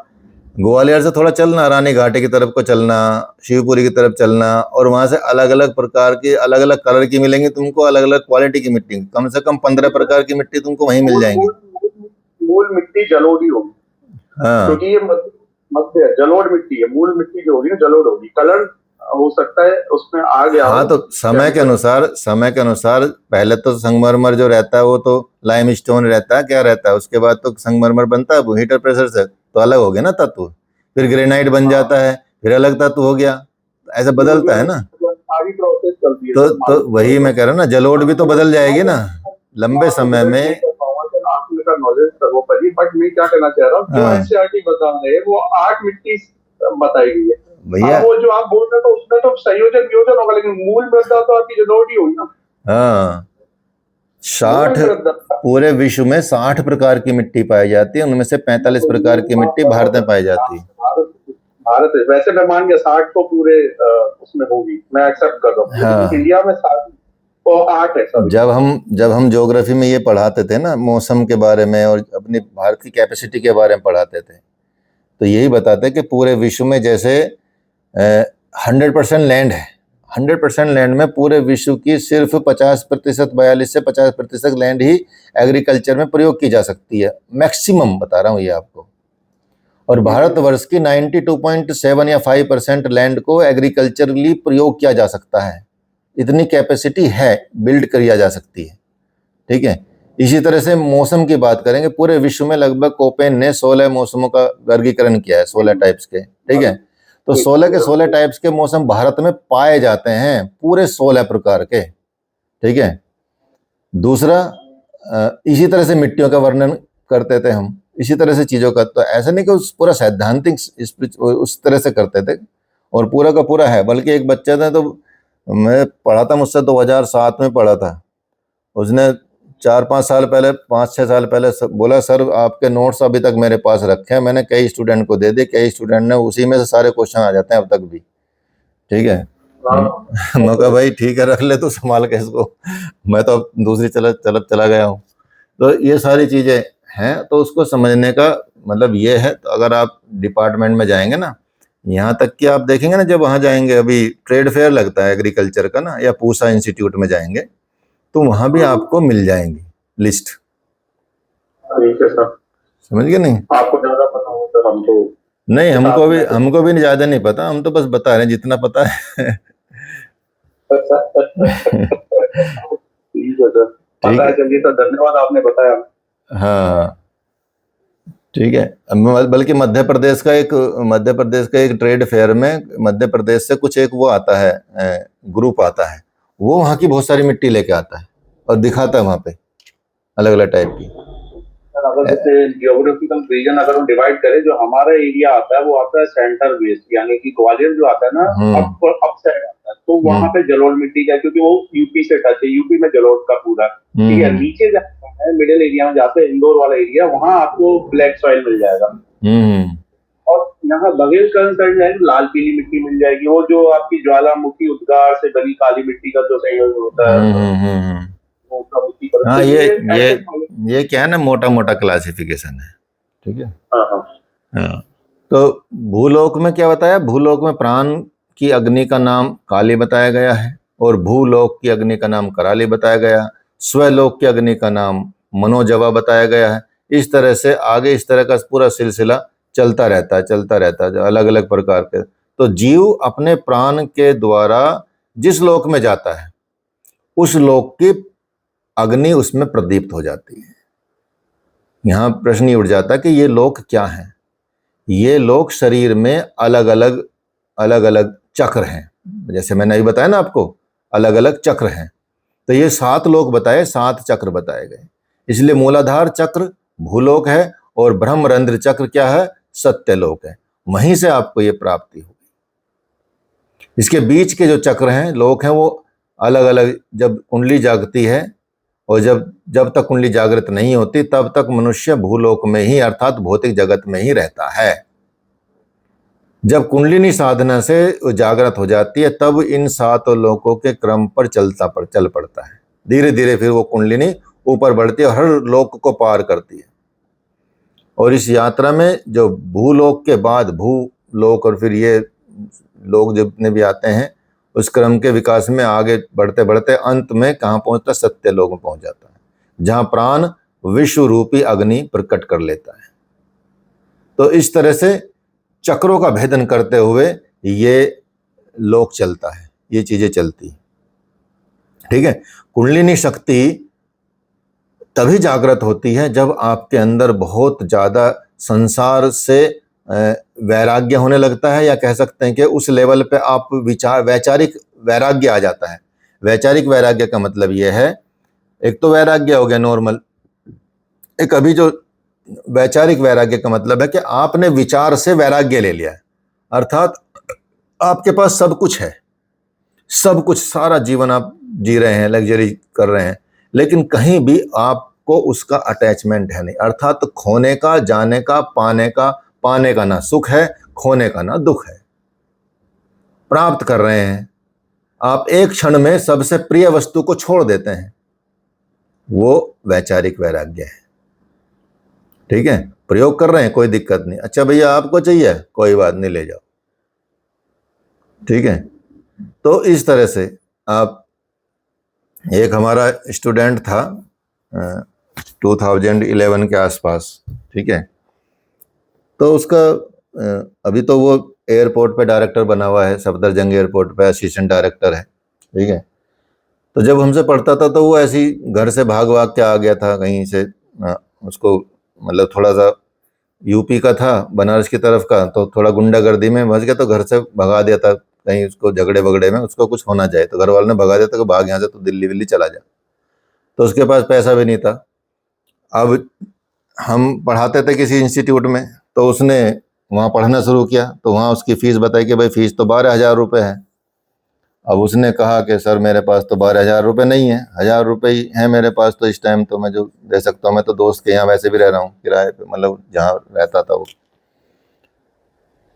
ग्वालियर से थोड़ा चलना, रानी घाटी की तरफ को चलना, शिवपुरी की तरफ चलना, और वहां से अलग अलग प्रकार की, अलग अलग कलर की मिलेंगी तुमको, अलग अलग क्वालिटी की मिट्टी, कम से कम 15 प्रकार की मिट्टी तुमको वहीं मिल जाएंगी। मूल मिट्टी जलोढ़ी होगी, हाँ, क्योंकि ये मध्य है, जलोढ़ मिट्टी है। मूल मिट्टी जो होगी ना जलोढ़ होगी, कलर हो सकता है उसमें आ गया। हाँ, तो समय के अनुसार पहले तो संगमरमर जो रहता है वो तो लाइमस्टोन रहता है, क्या रहता है, उसके बाद तो संगमरमर बनता है हीटर प्रेशर से, तो अलग हो गया ना तत्व, फिर ग्रेनाइट बन जाता है, फिर अलग तत्व हो गया, ऐसा बदलता है ना। सारी प्रोसेस चलती है। तो वही मैं कह रहा हूँ ना, जलोढ़ भी तो बदल जाएगी ना लंबे समय में। बट मैं क्या कहना चाह रहा हूँ, जो एनसीईआरटी बता रहे हैं वो 8 मिट्टी बताई गई है भैया। वो जो आप बोल रहे हो उसमें तो संयोजन वियोजन होगा, लेकिन मूल मृदा तो आपकी जलोढ़ी होगी ना। हाँ, 60 पूरे विश्व में 60 प्रकार की मिट्टी पाई जाती है, उनमें से 45 प्रकार की मिट्टी भारत में पाई जाती है। भारत है, वैसे मैं मान गया 60 तो पूरे उसमें होगी, मैं एक्सेप्ट कर रहा हूँ। हाँ, इंडिया में 60 तो 8 है सर। जब हम ज्योग्राफी में ये पढ़ाते थे ना, मौसम के बारे में और अपनी भारत की कैपेसिटी के बारे में पढ़ाते थे, तो यही बताते कि पूरे विश्व में जैसे 100% लैंड है, 100% लैंड में पूरे विश्व की सिर्फ 50%, 42 से 50% लैंड ही एग्रीकल्चर में प्रयोग की जा सकती है, मैक्सिमम बता रहा हूँ ये आपको। और भारतवर्ष की 92.7 या 5% लैंड को एग्रीकल्चरली प्रयोग किया जा सकता है, इतनी कैपेसिटी है, बिल्ड किया जा सकती है, ठीक है। इसी तरह से मौसम की बात करेंगे, पूरे विश्व में लगभग कोपेन ने 16 मौसमों का वर्गीकरण किया है, 16 टाइप्स के, ठीक है। तो 16 के 16 टाइप्स के मौसम भारत में पाए जाते हैं, पूरे 16 प्रकार के, ठीक है। दूसरा, इसी तरह से मिट्टियों का वर्णन करते थे हम, इसी तरह से चीज़ों का, तो ऐसा नहीं कि उस पूरा सैद्धांतिक उस तरह से करते थे, और पूरा का पूरा है। बल्कि एक बच्चा था, तो मैं पढ़ा था, मुझसे 2007 में पढ़ा था, उसने 4-5 साल पहले, 5-6 साल पहले बोला, सर आपके नोट्स अभी तक मेरे पास रखे हैं, मैंने कई स्टूडेंट को दे दिए, कई स्टूडेंट ने उसी में से सारे क्वेश्चन आ जाते हैं अब तक भी, ठीक है। मैं कहा भाई ठीक है, रख ले तो संभाल के इसको, मैं तो अब दूसरी तरफ चला गया हूँ। तो ये सारी चीज़ें हैं, तो उसको समझने का मतलब ये है। तो अगर आप डिपार्टमेंट में जाएंगे ना, यहाँ तक कि आप देखेंगे ना, जब वहाँ जाएंगे, अभी ट्रेड फेयर लगता है एग्रीकल्चर का ना, या पूसा इंस्टीट्यूट में जाएंगे, तो वहाँ भी आपको मिल जाएंगी लिस्ट। ठीक है सर, समझ गए? नहीं आपको ज्यादा पता हो तो हम तो नहीं, हमको भी ज्यादा नहीं पता, हम तो बस बता रहे हैं जितना पता है। ठीक है सर, पता है, चलिए सर, धन्यवाद आपने बताया। हाँ, ठीक है। बल्कि मध्य प्रदेश का एक ट्रेड फेयर में, मध्य प्रदेश से कुछ एक वो आता है, ग्रुप आता है, वो वहाँ की बहुत सारी मिट्टी लेके आता है और दिखाता है वहाँ पे अलग अलग टाइप की। अगर जैसे जियोग्राफिकल रीजन अगर हम डिवाइड करें, जो हमारा एरिया आता है वो आता है सेंटर वेस्ट, यानी कि ग्वालियर जो आता है ना, अप साइड आता है, तो वहां पे जलोढ़ मिट्टी का, क्योंकि वो यूपी से टच है, यूपी में जलोढ़ का पूरा, ठीक है। नीचे जाता है मिडिल एरिया में, जाते हैं इंदौर वाला एरिया, वहां आपको ब्लैक सॉइल मिल जाएगा। और यहाँ बघेलखंड साइड जाएंगे लाल पीली मिट्टी मिल जाएगी, वो जो आपकी ज्वालामुखी उद्गार से बनी काली मिट्टी का जो संयोजन होता है। हाँ, ये क्या है ना, मोटा मोटा क्लासिफिकेशन है, ठीक है। हाँ, तो भूलोक में क्या बताया, भूलोक में प्राण की अग्नि का नाम काली बताया गया है, और भूलोक की अग्नि का नाम कराली बताया गया, स्वलोक की अग्नि का नाम मनोजवा बताया गया है। इस तरह से आगे इस तरह का पूरा सिलसिला चलता रहता है, जो अलग अलग प्रकार के। तो जीव अपने प्राण के द्वारा जिस लोक में जाता है, उस लोक की अग्नि उसमें प्रदीप्त हो जाती है। यहाँ प्रश्न ये उठ जाता है कि ये लोक क्या है। ये लोक शरीर में अलग अलग चक्र हैं, जैसे मैंने अभी बताया ना आपको, अलग अलग चक्र हैं। तो ये 7 लोक बताए, 7 चक्र बताए गए। इसलिए मूलाधार चक्र भूलोक है, और ब्रह्मरंध्र चक्र क्या है, सत्यलोक है। वहीं से आपको ये प्राप्ति होगी। इसके बीच के जो चक्र हैं, लोक हैं, वो अलग अलग, जब कुंडली जागती है और जब तक कुंडली जागृत नहीं होती, तब तक मनुष्य भूलोक में ही, अर्थात भौतिक जगत में ही रहता है। जब कुंडलिनी साधना से जागृत हो जाती है, तब इन 7 लोकों के क्रम पर चल पड़ता है। धीरे धीरे फिर वो कुंडलिनी ऊपर बढ़ती है और हर लोक को पार करती है। और इस यात्रा में जो भूलोक के बाद भूलोक और फिर ये लोग जितने भी आते हैं, उस क्रम के विकास में आगे बढ़ते बढ़ते अंत में कहाँ पहुंचता, सत्यलोक में पहुंच जाता है, जहां प्राण विश्व रूपी अग्नि प्रकट कर लेता है। तो इस तरह से चक्रों का भेदन करते हुए ये लोक चलता है, ये चीजें चलती, ठीक है। कुंडलिनी शक्ति तभी जागृत होती है जब आपके अंदर बहुत ज्यादा संसार से वैराग्य होने लगता है, या कह सकते हैं कि उस लेवल पे आप वैचारिक वैराग्य आ जाता है। वैचारिक वैराग्य का मतलब यह है, एक तो वैराग्य हो गया नॉर्मल, एक अभी जो वैचारिक वैराग्य का मतलब है कि आपने विचार से वैराग्य ले लिया है, अर्थात आपके पास सब कुछ है, सब कुछ, सारा जीवन आप जी रहे हैं, लग्जरी कर रहे हैं, लेकिन कहीं भी आपको उसका अटैचमेंट है नहीं, अर्थात खोने का, जाने का, पाने का ना सुख है, खोने का ना दुख है। प्राप्त कर रहे हैं आप, एक क्षण में सबसे प्रिय वस्तु को छोड़ देते हैं, वो वैचारिक वैराग्य है, ठीक है। प्रयोग कर रहे हैं, कोई दिक्कत नहीं, अच्छा भैया आपको चाहिए, कोई बात नहीं, ले जाओ, ठीक है। तो इस तरह से आप, एक हमारा स्टूडेंट था 2011 के आसपास, ठीक है, तो उसका अभी तो वो एयरपोर्ट पे डायरेक्टर बना हुआ है, सफदरजंग एयरपोर्ट पे असिस्टेंट डायरेक्टर है, ठीक है। तो जब हमसे पढ़ता था तो वो ऐसी घर से भाग के आ गया था कहीं से, उसको मतलब थोड़ा सा यूपी का था, बनारस की तरफ का, तो थोड़ा गुंडागर्दी में फंस गया, तो घर से भगा दिया था, कहीं उसको झगड़े वगड़े में उसको कुछ होना चाहिए, तो घर वालों ने भगा दिया था कि भाग यहाँ से, तो दिल्ली विल्ली चला जा। तो उसके पास पैसा भी नहीं था। अब हम पढ़ाते थे किसी इंस्टीट्यूट में, तो उसने वहाँ पढ़ना शुरू किया, तो वहाँ उसकी फ़ीस बताई कि भाई फ़ीस तो 12,000 रुपये है। अब उसने कहा कि सर मेरे पास तो 12,000 रुपये नहीं है, 1,000 रुपये ही है मेरे पास, तो इस टाइम तो मैं जो दे सकता हूँ, मैं तो दोस्त के यहाँ वैसे भी रह रहा हूँ किराए पे, मतलब जहाँ रहता था वो।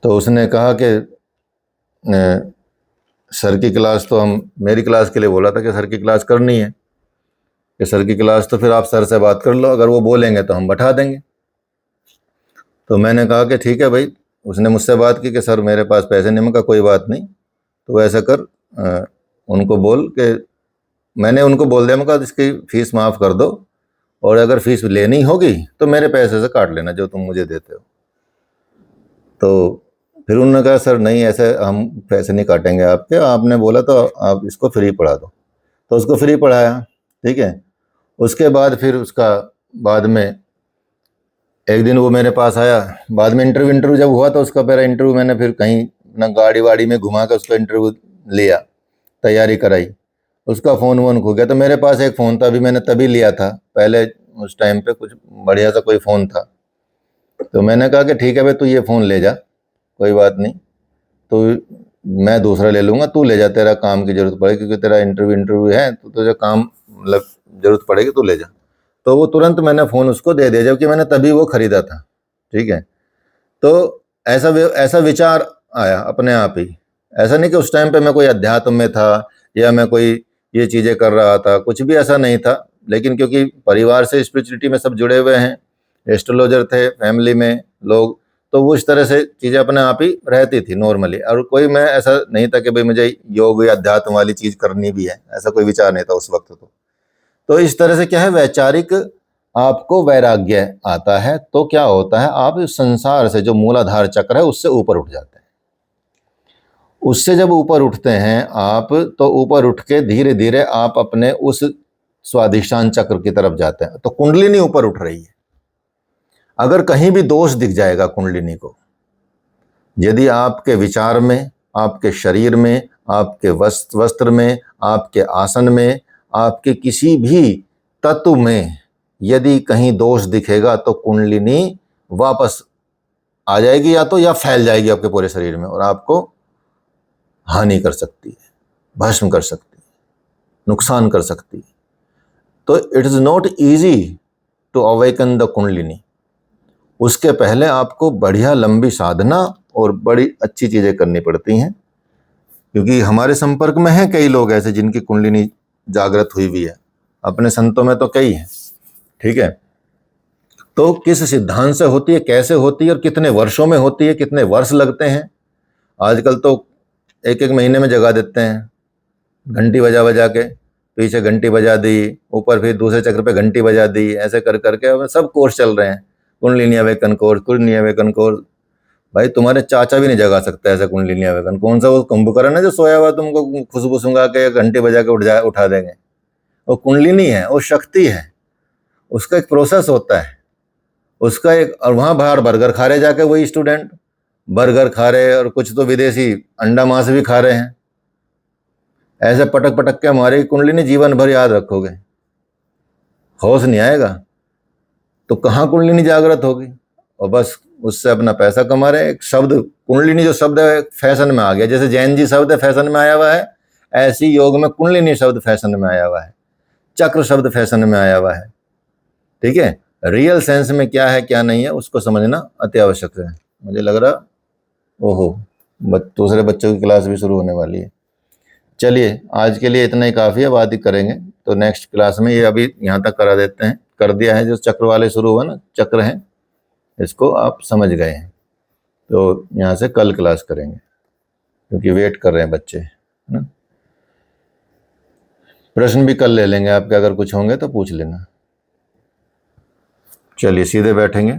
तो उसने कहा कि सर की क्लास तो हम, मेरी क्लास के लिए बोला था कि सर की क्लास करनी है, कि सर की क्लास तो फिर आप सर से बात कर लो, अगर वो बोलेंगे तो हम बैठा देंगे। तो मैंने कहा कि ठीक है भाई। उसने मुझसे बात की कि सर मेरे पास पैसे नहीं। मैं कहा कोई बात नहीं, तो ऐसा कर, उनको बोल के, मैंने उनको बोल दिया, मैं कहा इसकी फ़ीस माफ़ कर दो, और अगर फ़ीस लेनी होगी तो मेरे पैसे से काट लेना जो तुम मुझे देते हो। तो फिर उन्होंने कहा सर नहीं, ऐसे हम पैसे नहीं काटेंगे आपके, आपने बोला तो आप इसको फ्री पढ़ा दो। तो उसको फ्री पढ़ाया, ठीक है। उसके बाद फिर उसका बाद में एक दिन वो मेरे पास आया, बाद में इंटरव्यू जब हुआ तो उसका पहला इंटरव्यू मैंने फिर कहीं ना गाड़ी वाड़ी में घुमा कर उसका इंटरव्यू लिया, तैयारी कराई। उसका फ़ोन वोन खो गया, तो मेरे पास एक फ़ोन था, अभी मैंने तभी लिया था, पहले उस टाइम पे कुछ बढ़िया सा कोई फ़ोन था। तो मैंने कहा कि ठीक है भाई तू ये फ़ोन ले जा, कोई बात नहीं। तो मैं दूसरा ले लूँगा, तू ले जा, तेरा काम की ज़रूरत पड़े, क्योंकि तेरा इंटरव्यू है तो तुझे काम मतलब ज़रूरत पड़ेगी, तू ले जा। तो वो तुरंत मैंने फ़ोन उसको दे दिया, जबकि मैंने तभी वो ख़रीदा था। ठीक है, तो ऐसा विचार आया अपने आप ही। ऐसा नहीं कि उस टाइम पे मैं कोई अध्यात्म में था या मैं कोई ये चीज़ें कर रहा था, कुछ भी ऐसा नहीं था। लेकिन क्योंकि परिवार से स्पिरिचुअलिटी में सब जुड़े हुए हैं, एस्ट्रोलॉजर थे फैमिली में लोग, तो वो इस तरह से चीज़ें अपने आप ही रहती थी नॉर्मली। और कोई मैं ऐसा नहीं था कि भाई मुझे योग या अध्यात्म वाली चीज़ करनी भी है, ऐसा कोई विचार नहीं था उस वक्त। तो इस तरह से क्या है, वैचारिक आपको वैराग्य आता है तो क्या होता है, आप इस संसार से जो मूलाधार चक्र है उससे ऊपर उठ जाते हैं। उससे जब ऊपर उठते हैं आप, तो ऊपर उठ के धीरे धीरे आप अपने उस स्वाधिष्ठान चक्र की तरफ जाते हैं। तो कुंडलिनी ऊपर उठ रही है। अगर कहीं भी दोष दिख जाएगा कुंडलिनी को, यदि आपके विचार में, आपके शरीर में, आपके वस्त्र में, आपके आसन में, आपके किसी भी तत्व में यदि कहीं दोष दिखेगा तो कुंडलिनी वापस आ जाएगी, या फैल जाएगी आपके पूरे शरीर में और आपको हानि कर सकती है, भस्म कर सकती है, नुकसान कर सकती है। तो it is not easy to awaken the kundalini. उसके पहले आपको बढ़िया लंबी साधना और बड़ी अच्छी चीज़ें करनी पड़ती हैं, क्योंकि हमारे संपर्क में हैं कई लोग ऐसे जिनकी कुंडलिनी जागृत हुई हुई है, अपने संतों में तो कई हैं। ठीक है, तो किस सिद्धांत से होती है, कैसे होती है और कितने वर्षों में होती है, कितने वर्ष लगते हैं। आजकल तो एक एक महीने में जगा देते हैं, घंटी बजा बजा के, पीछे घंटी बजा दी, ऊपर फिर दूसरे चक्र पे घंटी बजा दी, ऐसे कर करके अब सब कोर्स चल रहे हैं, kundalini awaken course, kundalini awaken course. भाई तुम्हारे चाचा भी नहीं जगा सकता ऐसा कुंडलिनी अवेकन। कौन सा वो कुंभकर्ण है जो सोया हुआ तुमको खुशबू सुंघा के घंटी बजा के उठा देंगे? वो कुंडलिनी है, वो शक्ति है, उसका एक प्रोसेस होता है, उसका एक। और वहाँ बाहर बर्गर खा रहे जाके वही स्टूडेंट, बर्गर खा रहे, और कुछ तो विदेशी अंडा मांस भी खा रहे हैं। ऐसे पटक पटक के हमारी कुंडलिनी जीवन भर याद रखोगे, होश नहीं आएगा, तो कहाँ कुंडलिनी जागृत होगी। और बस उससे अपना पैसा कमा रहे। एक शब्द कुंडलिनी जो शब्द है फैशन में आ गया, जैसे जैन जी शब्द फैशन में आया हुआ है, ऐसी योग में कुंडलिनी शब्द फैशन में आया हुआ है, चक्र शब्द फैशन में आया हुआ है। ठीक है, रियल सेंस में क्या है क्या नहीं है उसको समझना अति आवश्यक है। मुझे लग रहा ओहो दूसरे बच्चों की क्लास भी शुरू होने वाली है। चलिए आज के लिए इतना ही काफ़ी है, बात ही करेंगे तो नेक्स्ट क्लास में। ये अभी यहाँ तक करा देते हैं, कर दिया है, जो चक्र वाले शुरू हुआ ना, चक्र हैं, इसको आप समझ गए हैं। तो यहाँ से कल क्लास करेंगे, क्योंकि वेट कर रहे हैं बच्चे, है ना। प्रश्न भी कल ले लेंगे आपके, अगर कुछ होंगे तो पूछ लेना। चलिए सीधे बैठेंगे।